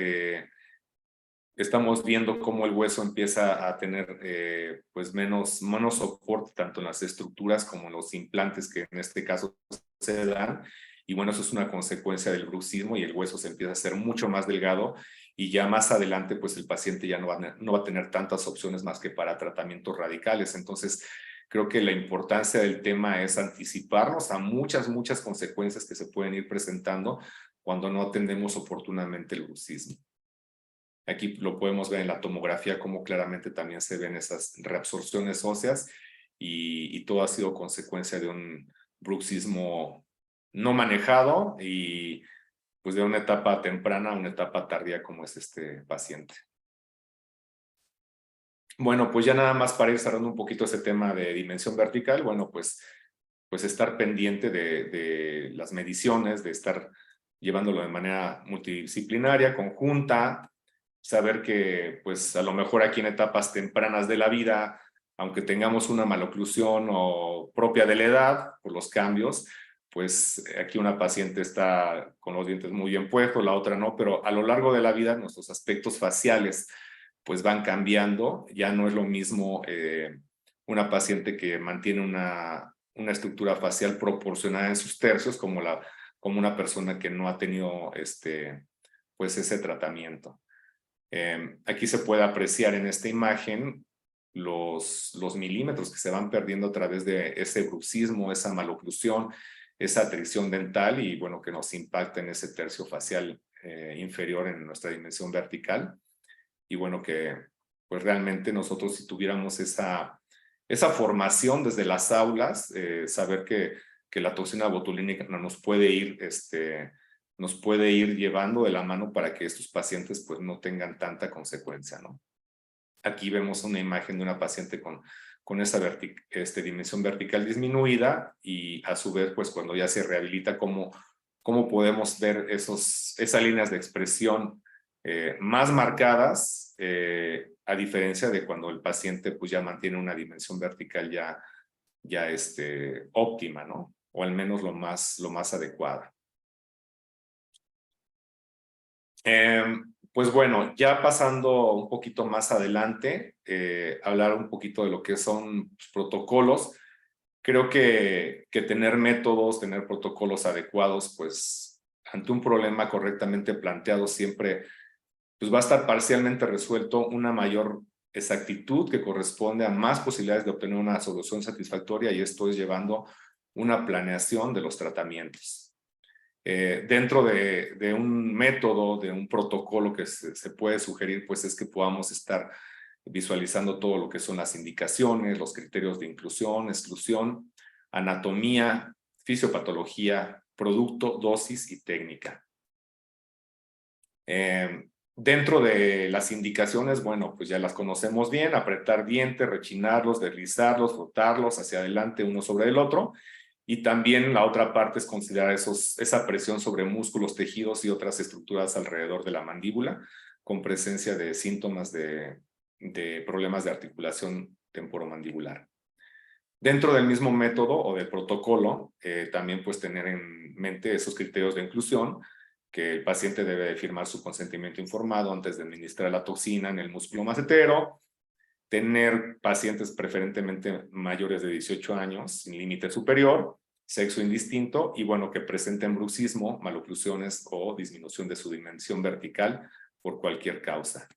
Estamos viendo cómo el hueso empieza a tener pues menos soporte tanto en las estructuras como en los implantes que en este caso se dan. Y bueno, eso es una consecuencia del bruxismo y el hueso se empieza a hacer mucho más delgado y ya más adelante pues el paciente ya no va a tener tantas opciones más que para tratamientos radicales. Entonces creo que la importancia del tema es anticiparnos a muchas consecuencias que se pueden ir presentando cuando no atendemos oportunamente el bruxismo. Aquí lo podemos ver en la tomografía, como claramente también se ven esas reabsorciones óseas y todo ha sido consecuencia de un bruxismo no manejado y pues de una etapa temprana a una etapa tardía como es este paciente. Bueno, pues ya nada más para ir cerrando un poquito ese tema de dimensión vertical, bueno, pues estar pendiente de las mediciones, de estar llevándolo de manera multidisciplinaria, conjunta, saber que pues a lo mejor aquí en etapas tempranas de la vida, aunque tengamos una maloclusión o propia de la edad por los cambios, pues aquí una paciente está con los dientes muy bien puestos, la otra no, pero a lo largo de la vida nuestros aspectos faciales pues van cambiando, ya no es lo mismo una paciente que mantiene una estructura facial proporcionada en sus tercios como una persona que no ha tenido pues ese tratamiento. Aquí se puede apreciar en esta imagen los milímetros que se van perdiendo a través de ese bruxismo, esa maloclusión, esa atrición dental y bueno, que nos impacta en ese tercio facial inferior en nuestra dimensión vertical. Y bueno, que pues realmente nosotros si tuviéramos esa formación desde las aulas, saber que la toxina botulínica nos puede ir llevando de la mano para que estos pacientes pues no tengan tanta consecuencia, ¿no? Aquí vemos una imagen de una paciente con esa dimensión vertical disminuida y a su vez pues cuando ya se rehabilita cómo podemos ver esas líneas de expresión más marcadas a diferencia de cuando el paciente pues ya mantiene una dimensión vertical ya óptima, ¿no? O al menos lo más adecuada. Pues bueno, ya pasando un poquito más adelante, hablar un poquito de lo que son protocolos. Creo que tener métodos, tener protocolos adecuados, pues ante un problema correctamente planteado siempre pues va a estar parcialmente resuelto una mayor exactitud que corresponde a más posibilidades de obtener una solución satisfactoria y esto es llevando una planeación de los tratamientos. Dentro de un método, de un protocolo que se puede sugerir, pues es que podamos estar visualizando todo lo que son las indicaciones, los criterios de inclusión, exclusión, anatomía, fisiopatología, producto, dosis y técnica. Dentro de las indicaciones, bueno, pues ya las conocemos bien, apretar dientes, rechinarlos, deslizarlos, frotarlos hacia adelante uno sobre el otro. Y también la otra parte es considerar esa presión sobre músculos, tejidos y otras estructuras alrededor de la mandíbula, con presencia de síntomas de problemas de articulación temporomandibular. Dentro del mismo método o del protocolo, también pues tener en mente esos criterios de inclusión, que el paciente debe de firmar su consentimiento informado antes de administrar la toxina en el músculo macetero, tener pacientes preferentemente mayores de 18 años sin límite superior, sexo indistinto y bueno, que presenten bruxismo, maloclusiones o disminución de su dimensión vertical por cualquier causa.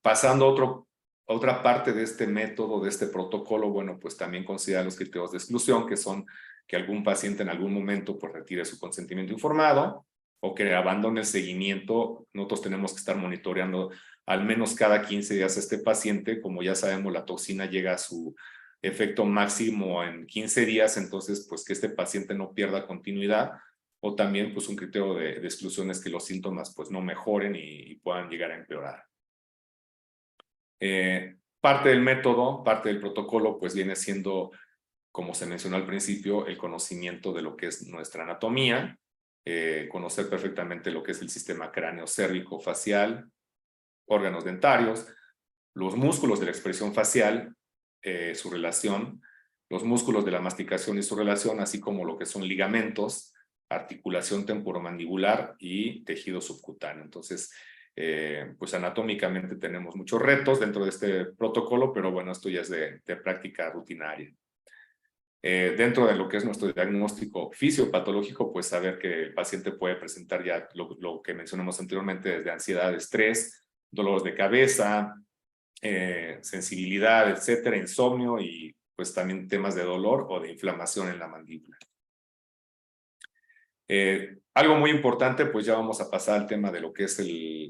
Pasando a otra parte de este método, de este protocolo, bueno, pues también considerar los criterios de exclusión, que son que algún paciente en algún momento pues retire su consentimiento informado o que abandone el seguimiento. Nosotros tenemos que estar monitoreando al menos cada 15 días a este paciente. Como ya sabemos, la toxina llega a su efecto máximo en 15 días, entonces pues que este paciente no pierda continuidad o también pues un criterio de exclusión es que los síntomas pues no mejoren y puedan llegar a empeorar. Parte del método, parte del protocolo pues viene siendo como se mencionó al principio, el conocimiento de lo que es nuestra anatomía, conocer perfectamente lo que es el sistema cráneo-cérvico-facial, órganos dentarios, los músculos de la expresión facial, su relación, los músculos de la masticación y su relación, así como lo que son ligamentos, articulación temporomandibular y tejido subcutáneo. Entonces, pues anatómicamente tenemos muchos retos dentro de este protocolo, pero bueno, esto ya es de práctica rutinaria. Dentro de lo que es nuestro diagnóstico fisiopatológico, pues saber que el paciente puede presentar ya lo que mencionamos anteriormente, desde ansiedad, estrés, dolores de cabeza, sensibilidad, etcétera, insomnio y pues también temas de dolor o de inflamación en la mandíbula. Algo muy importante, pues ya vamos a pasar al tema de lo que es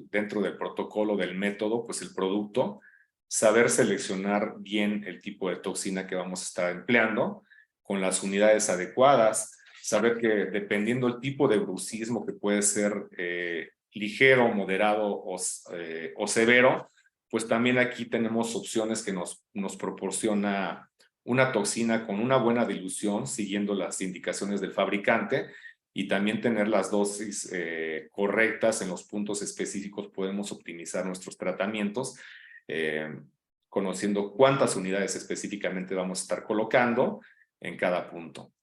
dentro del protocolo del método, pues el producto, saber seleccionar bien el tipo de toxina que vamos a estar empleando con las unidades adecuadas, saber que dependiendo el tipo de bruxismo que puede ser ligero, moderado o severo, pues también aquí tenemos opciones que nos proporciona una toxina con una buena dilución siguiendo las indicaciones del fabricante y también tener las dosis correctas en los puntos específicos. Podemos optimizar nuestros tratamientos conociendo cuántas unidades específicamente vamos a estar colocando en cada punto.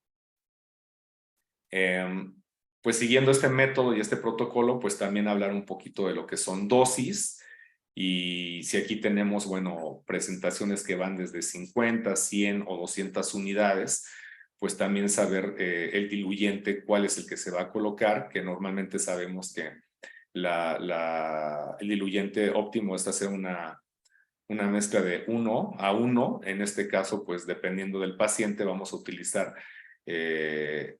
Pues siguiendo este método y este protocolo, pues también hablar un poquito de lo que son dosis. Y si aquí tenemos, bueno, presentaciones que van desde 50, 100 o 200 unidades, pues también saber el diluyente, cuál es el que se va a colocar, que normalmente sabemos que el diluyente óptimo es hacer una mezcla de 1 a 1. En este caso, pues dependiendo del paciente, vamos a utilizar ese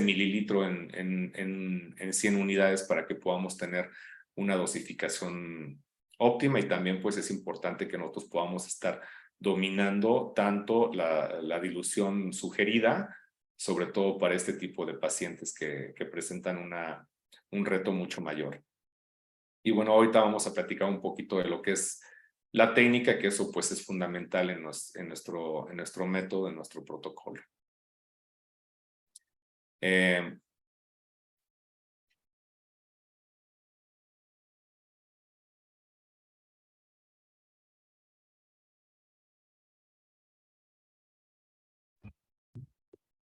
mililitro en 100 unidades para que podamos tener una dosificación óptima. Y también pues es importante que nosotros podamos estar dominando tanto la dilución sugerida, sobre todo para este tipo de pacientes que presentan un reto mucho mayor. Y bueno, ahorita vamos a platicar un poquito de lo que es la técnica, que eso pues es fundamental en nuestro método, en nuestro protocolo.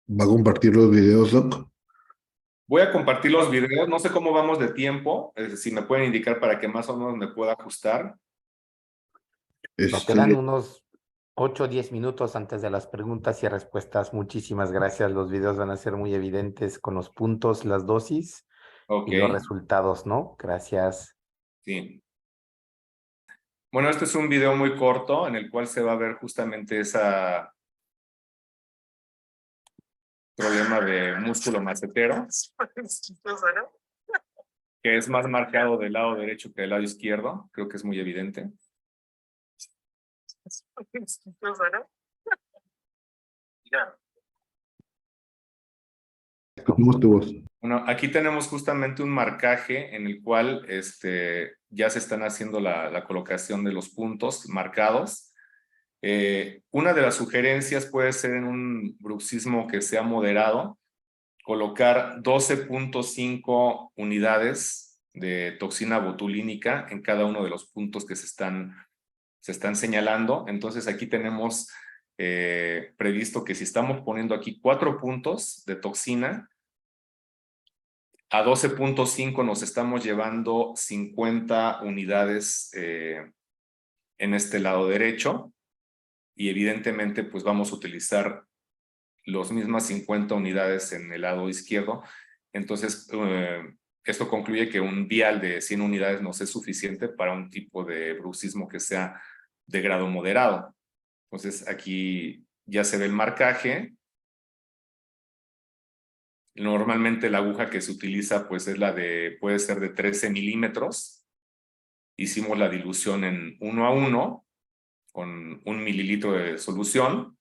¿Va a compartir los videos, Doc? Voy a compartir los videos, no sé cómo vamos de tiempo, si me pueden indicar para que más o menos me pueda ajustar. Nos quedan unos 8 o 10 minutos antes de las preguntas y respuestas. Muchísimas gracias. Los videos van a ser muy evidentes con los puntos, las dosis Ok, y los resultados, ¿no? Gracias. sí. Bueno, este es un video muy corto en el cual se va a ver justamente ese problema de músculo macetero, que es más marcado del lado derecho que del lado izquierdo. Creo que es muy evidente. ¿Cómo tu voz? Bueno, aquí tenemos justamente un marcaje en el cual ya se están haciendo la colocación de los puntos marcados. Una de las sugerencias puede ser en un bruxismo que sea moderado, colocar 12.5 unidades de toxina botulínica en cada uno de los puntos que se están señalando. Entonces aquí tenemos previsto que si estamos poniendo aquí 4 puntos de toxina, a 12.5 nos estamos llevando 50 unidades en este lado derecho y evidentemente pues vamos a utilizar las mismas 50 unidades en el lado izquierdo. Entonces esto concluye que un vial de 100 unidades nos es suficiente para un tipo de bruxismo que sea de grado moderado. Entonces aquí ya se ve el marcaje. Normalmente la aguja que se utiliza pues es puede ser de 13 milímetros. Hicimos la dilución en 1 a 1 con 1 mililitro de solución.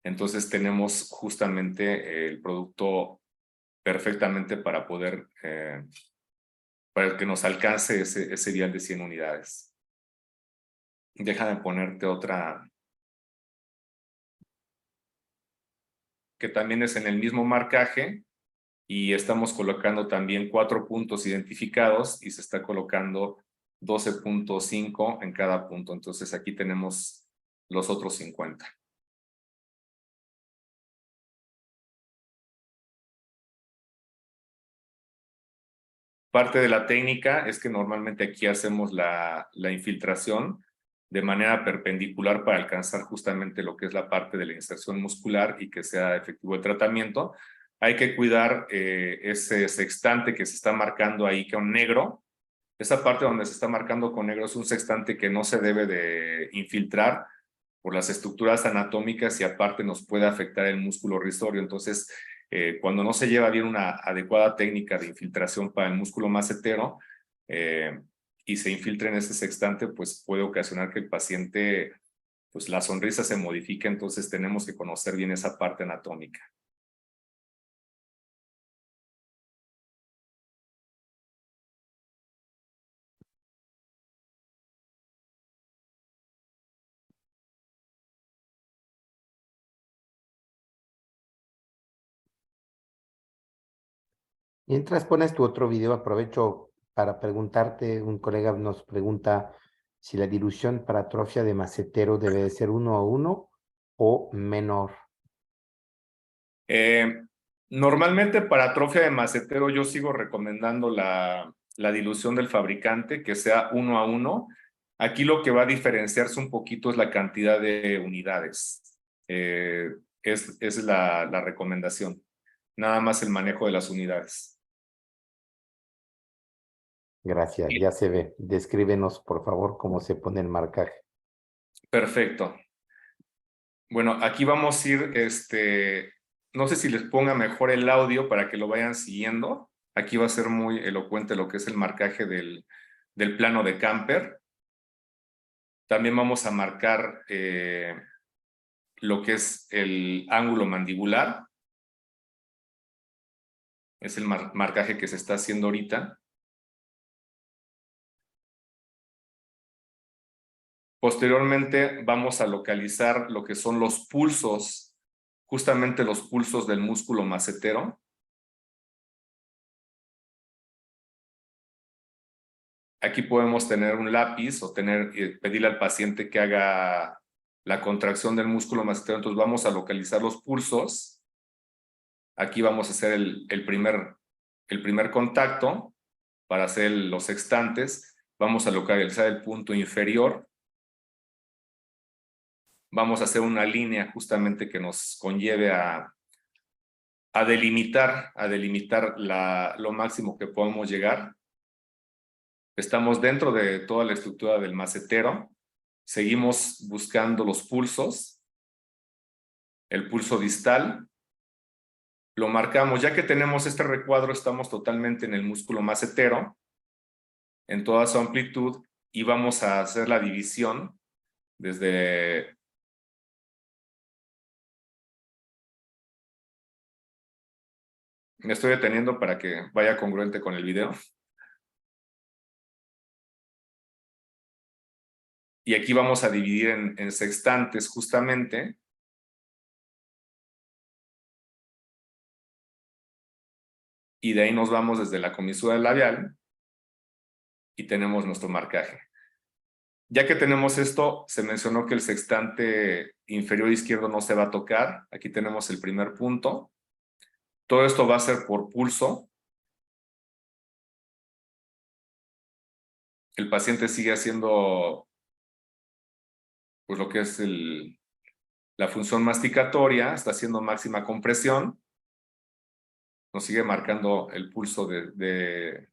Entonces tenemos justamente el producto perfectamente para para que nos alcance ese vial de 100 unidades. Déjame ponerte otra. que también es en el mismo marcaje, y estamos colocando también 4 puntos identificados y se está colocando 12.5 en cada punto. Entonces aquí tenemos los otros 50. Parte de la técnica es que normalmente aquí hacemos la infiltración de manera perpendicular para alcanzar justamente lo que es la parte de la inserción muscular y que sea efectivo el tratamiento. Hay que cuidar ese sextante que se está marcando ahí con negro. Esa parte donde se está marcando con negro es un sextante que no se debe de infiltrar por las estructuras anatómicas y aparte nos puede afectar el músculo risorio. Entonces, cuando no se lleva bien una adecuada técnica de infiltración para el músculo macetero y se infiltra en ese sextante, pues puede ocasionar que el paciente, pues la sonrisa se modifique. Entonces tenemos que conocer bien esa parte anatómica. Mientras pones tu otro video, aprovecho para preguntarte, un colega nos pregunta si la dilución para atrofia de macetero debe de ser 1:1 o menor. Normalmente para atrofia de macetero yo sigo recomendando la dilución del fabricante, que sea 1:1. Aquí lo que va a diferenciarse un poquito es la cantidad de unidades. Es la recomendación. Nada más el manejo de las unidades. Gracias, ya se ve. Descríbenos, por favor, cómo se pone el marcaje. Perfecto. Bueno, aquí vamos a ir, no sé si les ponga mejor el audio para que lo vayan siguiendo. Aquí va a ser muy elocuente lo que es el marcaje del plano de Camper. También vamos a marcar lo que es el ángulo mandibular. Es el marcaje que se está haciendo ahorita. Posteriormente vamos a localizar lo que son los pulsos, justamente los pulsos del músculo macetero. Aquí podemos tener un lápiz o pedirle al paciente que haga la contracción del músculo macetero. Entonces vamos a localizar los pulsos. Aquí vamos a hacer el primer contacto para hacer los sextantes. Vamos a localizar el punto inferior. Vamos a hacer una línea justamente que nos conlleve a delimitar lo máximo que podemos llegar. Estamos dentro de toda la estructura del macetero. Seguimos buscando los pulsos. El pulso distal. Lo marcamos. Ya que tenemos este recuadro, estamos totalmente en el músculo macetero, en toda su amplitud, y vamos a hacer la división desde... Me estoy deteniendo para que vaya congruente con el video. Y aquí vamos a dividir en sextantes justamente. Y de ahí nos vamos desde la comisura del labial y tenemos nuestro marcaje. Ya que tenemos esto, se mencionó que el sextante inferior izquierdo no se va a tocar. Aquí tenemos el primer punto. Todo esto va a ser por pulso. El paciente sigue haciendo pues lo que es la función masticatoria, está haciendo máxima compresión. Nos sigue marcando el pulso de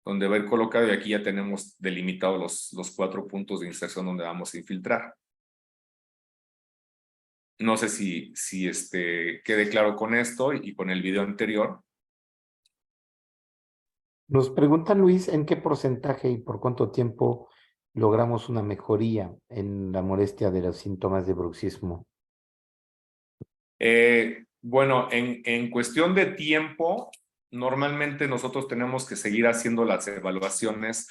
donde va a ir colocado, y aquí ya tenemos delimitados los 4 puntos de inserción donde vamos a infiltrar. No sé si quede claro con esto y con el video anterior. Nos pregunta Luis, ¿en qué porcentaje y por cuánto tiempo logramos una mejoría en la molestia de los síntomas de bruxismo? Bueno, en cuestión de tiempo, normalmente nosotros tenemos que seguir haciendo las evaluaciones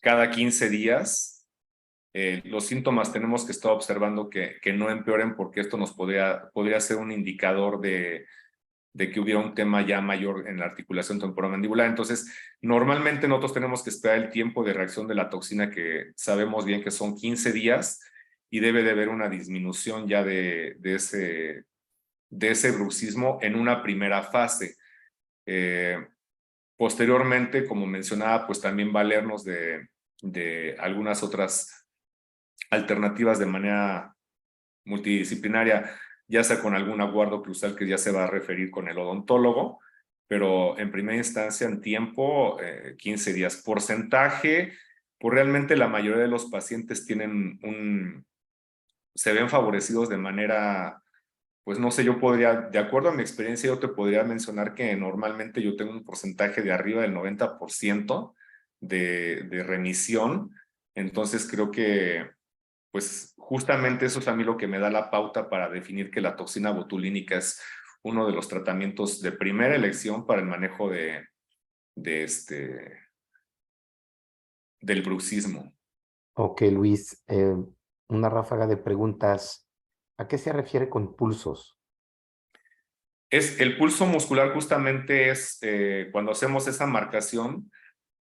cada 15 días. los síntomas tenemos que estar observando que no empeoren, porque esto nos podría ser un indicador de que hubiera un tema ya mayor en la articulación temporomandibular. Entonces, normalmente nosotros tenemos que esperar el tiempo de reacción de la toxina, que sabemos bien que son 15 días, y debe de haber una disminución ya de ese bruxismo en una primera fase. Posteriormente, como mencionaba, pues también valernos de algunas otras alternativas de manera multidisciplinaria, ya sea con algún aguardo cruzal que ya se va a referir con el odontólogo, pero en primera instancia en tiempo, 15 días. Porcentaje, pues realmente la mayoría de los pacientes se ven favorecidos de manera, pues no sé, de acuerdo a mi experiencia, yo te podría mencionar que normalmente yo tengo un porcentaje de arriba del 90% de remisión. Entonces creo que pues justamente eso es a mí lo que me da la pauta para definir que la toxina botulínica es uno de los tratamientos de primera elección para el manejo del bruxismo. Ok, Luis, una ráfaga de preguntas. ¿A qué se refiere con pulsos? El pulso muscular justamente es cuando hacemos esa marcación,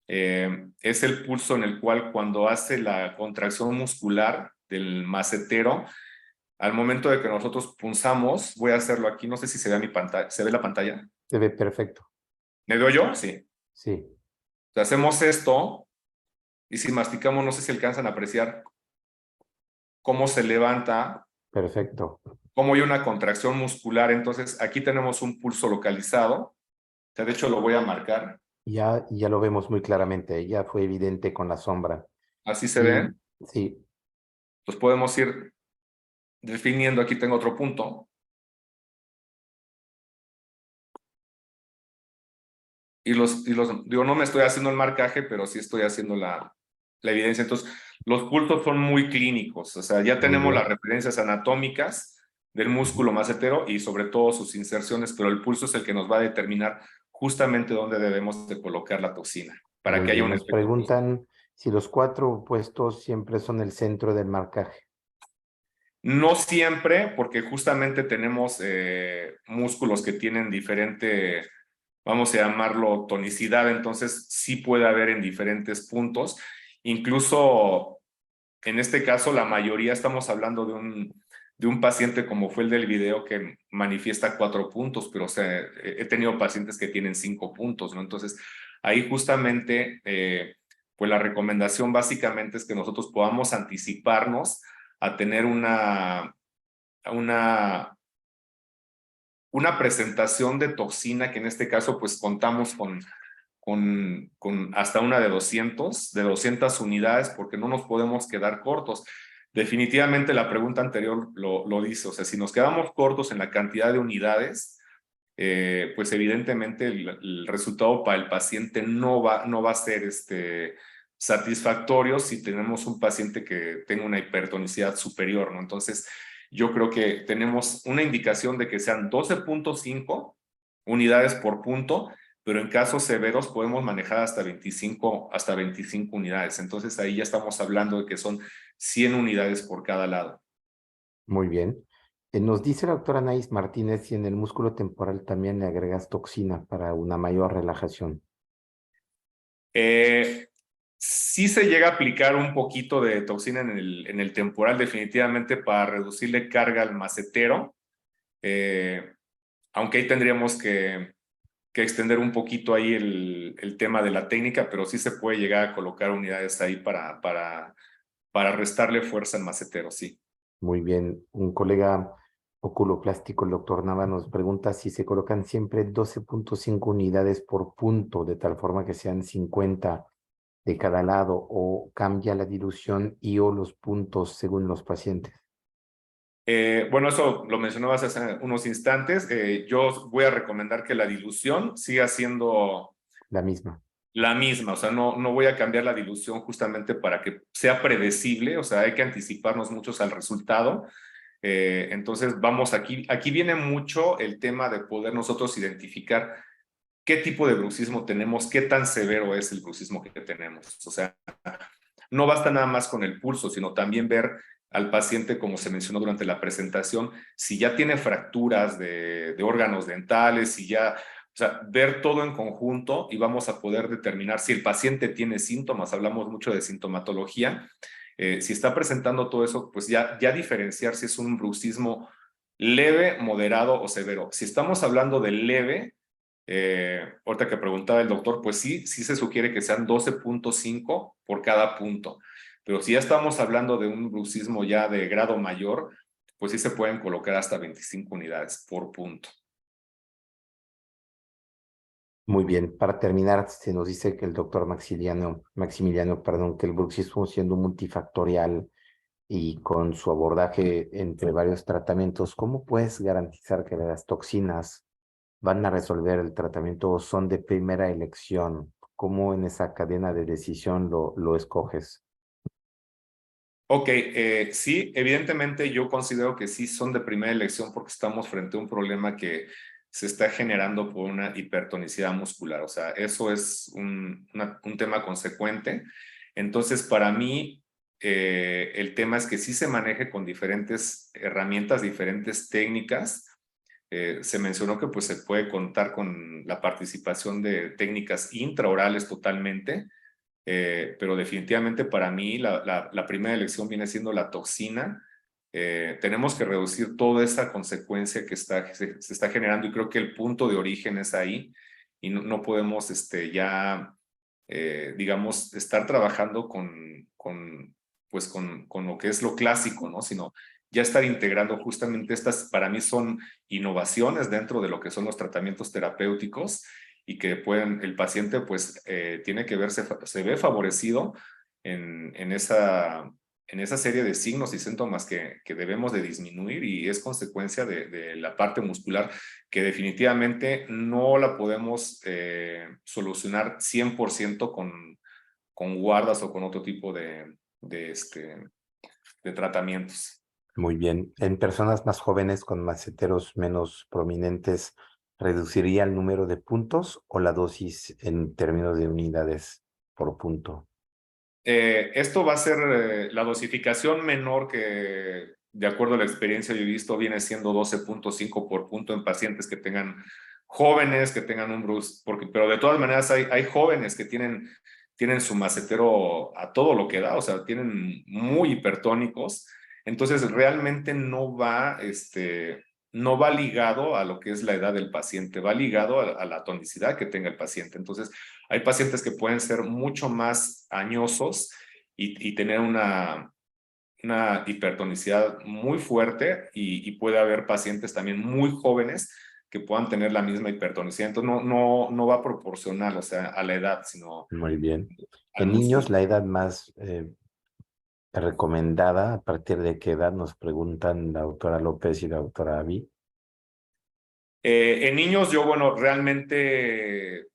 es el pulso en el cual cuando hace la contracción muscular del macetero, al momento de que nosotros punzamos, voy a hacerlo aquí, no sé si se ve mi pantalla, ¿se ve la pantalla? Se ve perfecto. ¿Me veo yo? Sí. Sí, Hacemos esto y si masticamos, no sé si alcanzan a apreciar cómo se levanta, perfecto. cómo hay una contracción muscular. Entonces aquí tenemos un pulso localizado. O sea, de hecho lo voy a marcar. Ya lo vemos muy claramente. Ya fue evidente con la sombra. Así se Y ven. sí, Los podemos ir definiendo. Aquí tengo otro punto. Digo, no me estoy haciendo el marcaje, pero sí estoy haciendo la evidencia. Entonces, los pulsos son muy clínicos. O sea, ya muy tenemos las bien. referencias anatómicas del músculo macetero y sobre todo sus inserciones, pero el pulso es el que nos va a determinar justamente dónde debemos de colocar la toxina para Muy que haya bien. un Nos efecto positivo. preguntan si los 4 opuestos siempre son el centro del marcaje. No siempre, porque justamente tenemos músculos que tienen diferente, vamos a llamarlo tonicidad, entonces sí puede haber en diferentes puntos. Incluso en este caso, la mayoría estamos hablando de un paciente como fue el del video que manifiesta 4 puntos, pero o sea, he tenido pacientes que tienen 5 puntos, ¿no? Entonces, ahí justamente, pues la recomendación básicamente es que nosotros podamos anticiparnos a tener una, una presentación de toxina, que en este caso pues contamos con hasta una de 200 unidades, porque no nos podemos quedar cortos. Definitivamente la pregunta anterior lo dice, o sea, si nos quedamos cortos en la cantidad de unidades, pues evidentemente el resultado para el paciente no va a ser satisfactorio si tenemos un paciente que tenga una hipertonicidad superior, ¿no? Entonces, yo creo que tenemos una indicación de que sean 12.5 unidades por punto, pero en casos severos podemos manejar hasta 25 unidades. Entonces, ahí ya estamos hablando de que son 100 unidades por cada lado. Muy bien. Nos dice la doctora Anaís Martínez si en el músculo temporal también le agregas toxina para una mayor relajación. Sí se llega a aplicar un poquito de toxina en el temporal, definitivamente para reducirle carga al macetero, aunque ahí tendríamos que extender un poquito ahí el tema de la técnica, pero sí se puede llegar a colocar unidades ahí para restarle fuerza al macetero, sí. Muy bien. Un colega oculoplástico, el doctor Nava, nos pregunta si se colocan siempre 12.5 unidades por punto, de tal forma que sean 50 de cada lado, o cambia la dilución y o los puntos según los pacientes. Bueno, eso lo mencionabas hace unos instantes. Yo voy a recomendar que la dilución siga siendo La misma. la misma, o sea, no voy a cambiar la dilución justamente para que sea predecible, o sea, hay que anticiparnos muchos al resultado. Entonces, vamos aquí viene mucho el tema de poder nosotros identificar qué tipo de bruxismo tenemos, qué tan severo es el bruxismo que tenemos. O sea, no basta nada más con el pulso, sino también ver al paciente, como se mencionó durante la presentación, si ya tiene fracturas de órganos dentales, si ya, o sea, ver todo en conjunto y vamos a poder determinar si el paciente tiene síntomas, hablamos mucho de sintomatología, si está presentando todo eso, pues ya diferenciar si es un bruxismo leve, moderado o severo. Si estamos hablando de leve, ahorita que preguntaba el doctor, pues sí se sugiere que sean 12.5 por cada punto. Pero si ya estamos hablando de un bruxismo ya de grado mayor, pues sí se pueden colocar hasta 25 unidades por punto. Muy bien, para terminar, se nos dice que el doctor Maximiliano, perdón, que el bruxismo siendo multifactorial y con su abordaje entre varios tratamientos, ¿cómo puedes garantizar que las toxinas van a resolver el tratamiento o son de primera elección? ¿Cómo en esa cadena de decisión lo escoges? Ok, sí, evidentemente yo considero que sí son de primera elección porque estamos frente a un problema que se está generando por una hipertonicidad muscular. O sea, eso es un tema consecuente. Entonces, para mí, el tema es que sí se maneje con diferentes herramientas, diferentes técnicas. Se mencionó que pues, se puede contar con la participación de técnicas intraorales totalmente. Pero definitivamente para mí la primera elección viene siendo la toxina. Tenemos que reducir toda esta consecuencia que se está generando y creo que el punto de origen es ahí y no podemos ya, digamos, estar trabajando pues con lo que es lo clásico, ¿no? Sino ya estar integrando justamente estas, para mí son innovaciones dentro de lo que son los tratamientos terapéuticos y que el paciente pues tiene que verse, se ve favorecido en esa serie de signos y síntomas que debemos de disminuir y es consecuencia de la parte muscular que definitivamente no la podemos solucionar 100% con guardas o con otro tipo de tratamientos. Muy bien. En personas más jóvenes con maceteros menos prominentes, ¿reduciría el número de puntos o la dosis en términos de unidades por punto? Esto va a ser la dosificación menor que, de acuerdo a la experiencia yo he visto, viene siendo 12.5 por punto en pacientes que tengan jóvenes, que tengan un bruce, pero de todas maneras hay jóvenes que tienen su macetero a todo lo que da, o sea, tienen muy hipertónicos, entonces realmente no va ligado a lo que es la edad del paciente, va ligado a la tonicidad que tenga el paciente. Entonces, hay pacientes que pueden ser mucho más añosos y tener una hipertonicidad muy fuerte y puede haber pacientes también muy jóvenes que puedan tener la misma hipertonicidad. Entonces no va proporcional, o sea, a la edad, sino Muy bien. al En niños, músculo. la edad más recomendada, ¿a partir de qué edad? Nos preguntan la doctora López y la doctora Avi. En niños, yo, bueno, realmente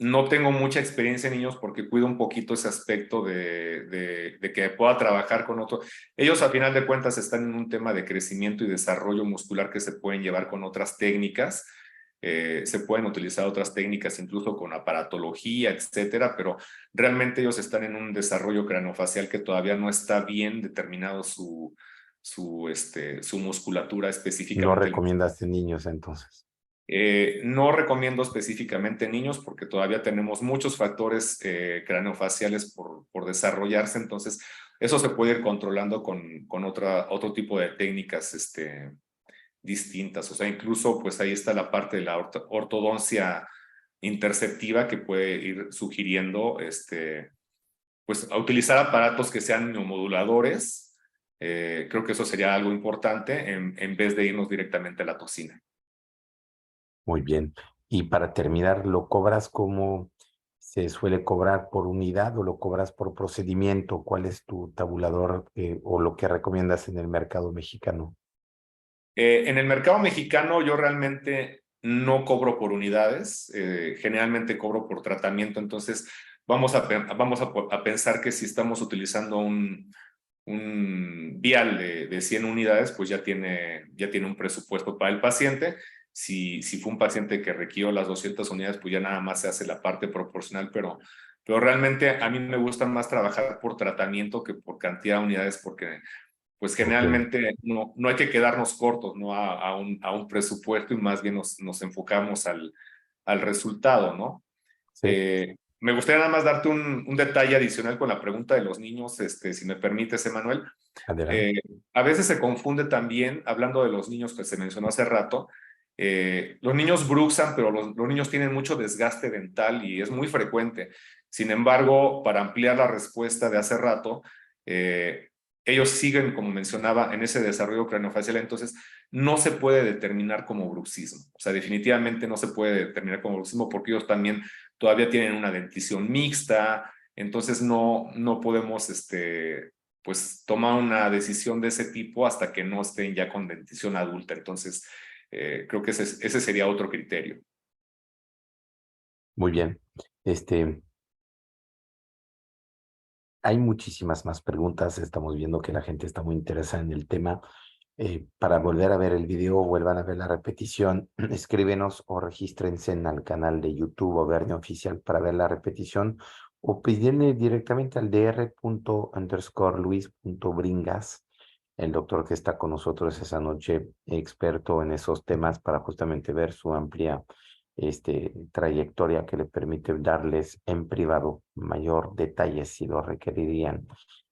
no tengo mucha experiencia en niños porque cuido un poquito ese aspecto de que pueda trabajar con otro. Ellos, a final de cuentas, están en un tema de crecimiento y desarrollo muscular que se pueden llevar con otras técnicas. Se pueden utilizar otras técnicas, incluso con aparatología, etcétera, pero realmente ellos están en un desarrollo craneofacial que todavía no está bien determinado su musculatura No específicamente. recomiendas en niños entonces. No recomiendo específicamente niños porque todavía tenemos muchos factores craneofaciales por desarrollarse, entonces eso se puede ir controlando con otro tipo de técnicas distintas, o sea, incluso pues ahí está la parte de la ortodoncia interceptiva que puede ir sugiriendo pues a utilizar aparatos que sean neomoduladores. Creo que eso sería algo importante en vez de irnos directamente a la toxina. Muy bien. Y para terminar, ¿lo cobras como se suele cobrar por unidad o lo cobras por procedimiento? ¿Cuál es tu tabulador o lo que recomiendas en el mercado mexicano? En el mercado mexicano yo realmente no cobro por unidades, generalmente cobro por tratamiento, entonces vamos a pensar que si estamos utilizando un vial de 100 unidades, pues ya tiene un presupuesto para el paciente. Si fue un paciente que requirió las 200 unidades, pues ya nada más se hace la parte proporcional, pero pero realmente a mí me gusta más trabajar por tratamiento que por cantidad de unidades, porque pues generalmente no hay que quedarnos cortos, ¿no? A un presupuesto, y más bien nos enfocamos al resultado, ¿no? Sí, Me gustaría nada más darte un detalle adicional con la pregunta de los niños, si me permites, Emanuel. adelante. A veces se confunde también, hablando de los niños que se mencionó hace rato, los niños bruxan, pero los niños tienen mucho desgaste dental y es muy frecuente. Sin embargo, para ampliar la respuesta de hace rato, ellos siguen, como mencionaba, en ese desarrollo craniofacial, entonces no se puede determinar como bruxismo. O sea, definitivamente no se puede determinar como bruxismo porque ellos también todavía tienen una dentición mixta, entonces no podemos pues tomar una decisión de ese tipo hasta que no estén ya con dentición adulta. Entonces, creo que ese sería otro criterio. Muy bien. Hay muchísimas más preguntas. Estamos viendo que la gente está muy interesada en el tema. Para volver a ver el video, vuelvan a ver la repetición, escríbenos o regístrense al canal de YouTube Auvernia Oficial para ver la repetición, o pídenle directamente al dr_luis.bringas, el doctor que está con nosotros esa noche, experto en esos temas, para justamente ver su amplia trayectoria que le permite darles en privado mayor detalle si lo requerirían.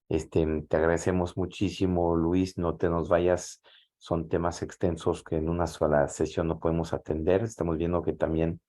Te agradecemos muchísimo, Luis, no te nos vayas, son temas extensos que en una sola sesión no podemos atender. Estamos viendo que también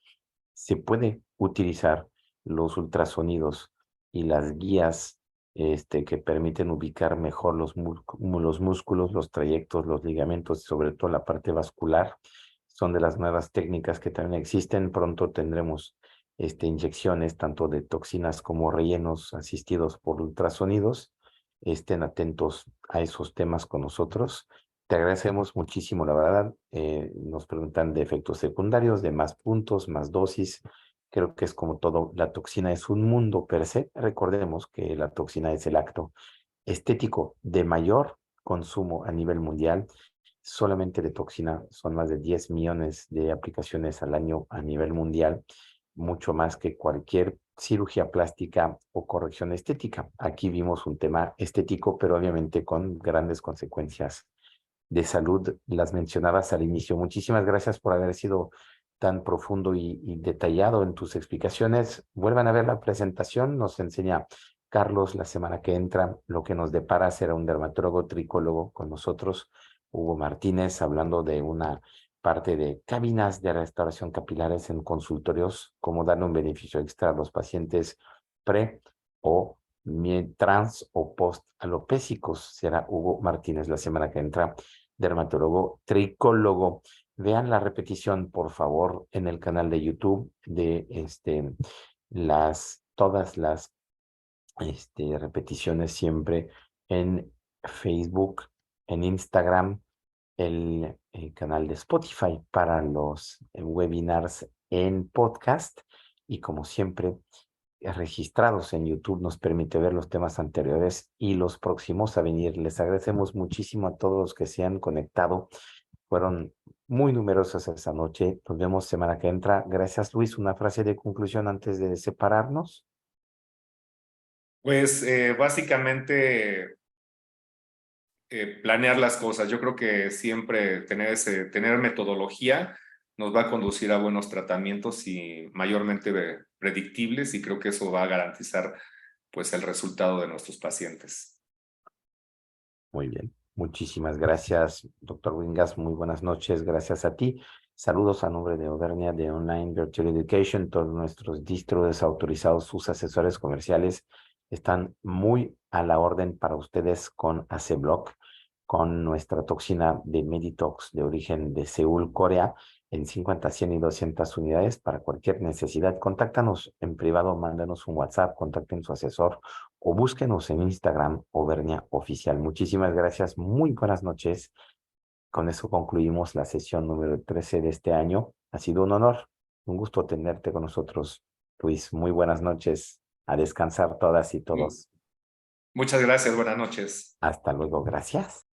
se puede utilizar los ultrasonidos y las guías que permiten ubicar mejor los músculos, los trayectos, los ligamentos y sobre todo la parte vascular. Son de las nuevas técnicas que también existen. Pronto tendremos inyecciones tanto de toxinas como rellenos asistidos por ultrasonidos. Estén atentos a esos temas con nosotros. Te agradecemos muchísimo, la verdad. Nos preguntan de efectos secundarios, de más puntos, más dosis. Creo que es como todo, la toxina es un mundo per se. Recordemos que la toxina es el acto estético de mayor consumo a nivel mundial. Solamente de toxina son más de 10 millones de aplicaciones al año a nivel mundial, mucho más que cualquier cirugía plástica o corrección estética. Aquí vimos un tema estético, pero obviamente con grandes consecuencias de salud, las mencionabas al inicio. Muchísimas gracias por haber sido tan profundo y detallado en tus explicaciones. Vuelvan a ver la presentación, nos enseña Carlos la semana que entra lo que nos depara será un dermatólogo tricólogo con nosotros, Hugo Martínez, hablando de una parte de cabinas de restauración capilares en consultorios, cómo darle un beneficio extra a los pacientes pre o trans o post alopésicos. Será Hugo Martínez la semana que entra, dermatólogo tricólogo. Vean la repetición, por favor, en el canal de YouTube de todas las repeticiones siempre en Facebook, en Instagram, el canal de Spotify para los webinars en podcast, y como siempre registrados en YouTube nos permite ver los temas anteriores y los próximos a venir. Les agradecemos muchísimo a todos los que se han conectado. Fueron muy numerosos esa noche. Nos vemos semana que entra. Gracias, Luis. Una frase de conclusión antes de separarnos. Pues básicamente planear las cosas. Yo creo que siempre tener metodología nos va a conducir a buenos tratamientos y mayormente predictibles, y creo que eso va a garantizar pues el resultado de nuestros pacientes. Muy bien. Muchísimas gracias, doctor Wingas. Muy buenas noches. Gracias a ti. Saludos a nombre de Auvernia, de Online Virtual Education. Todos nuestros distros autorizados, sus asesores comerciales están muy a la orden para ustedes con AC-Block, con nuestra toxina de Meditox de origen de Seúl, Corea, en 50, 100 y 200 unidades para cualquier necesidad. Contáctanos en privado, mándanos un WhatsApp, contacten su asesor o búsquenos en Instagram, Auvernia Oficial. Muchísimas gracias, muy buenas noches. Con eso concluimos la sesión número 13 de este año. Ha sido un honor, un gusto tenerte con nosotros, Luis. Muy buenas noches. A descansar todas y todos. Muchas gracias, buenas noches. Hasta luego, gracias.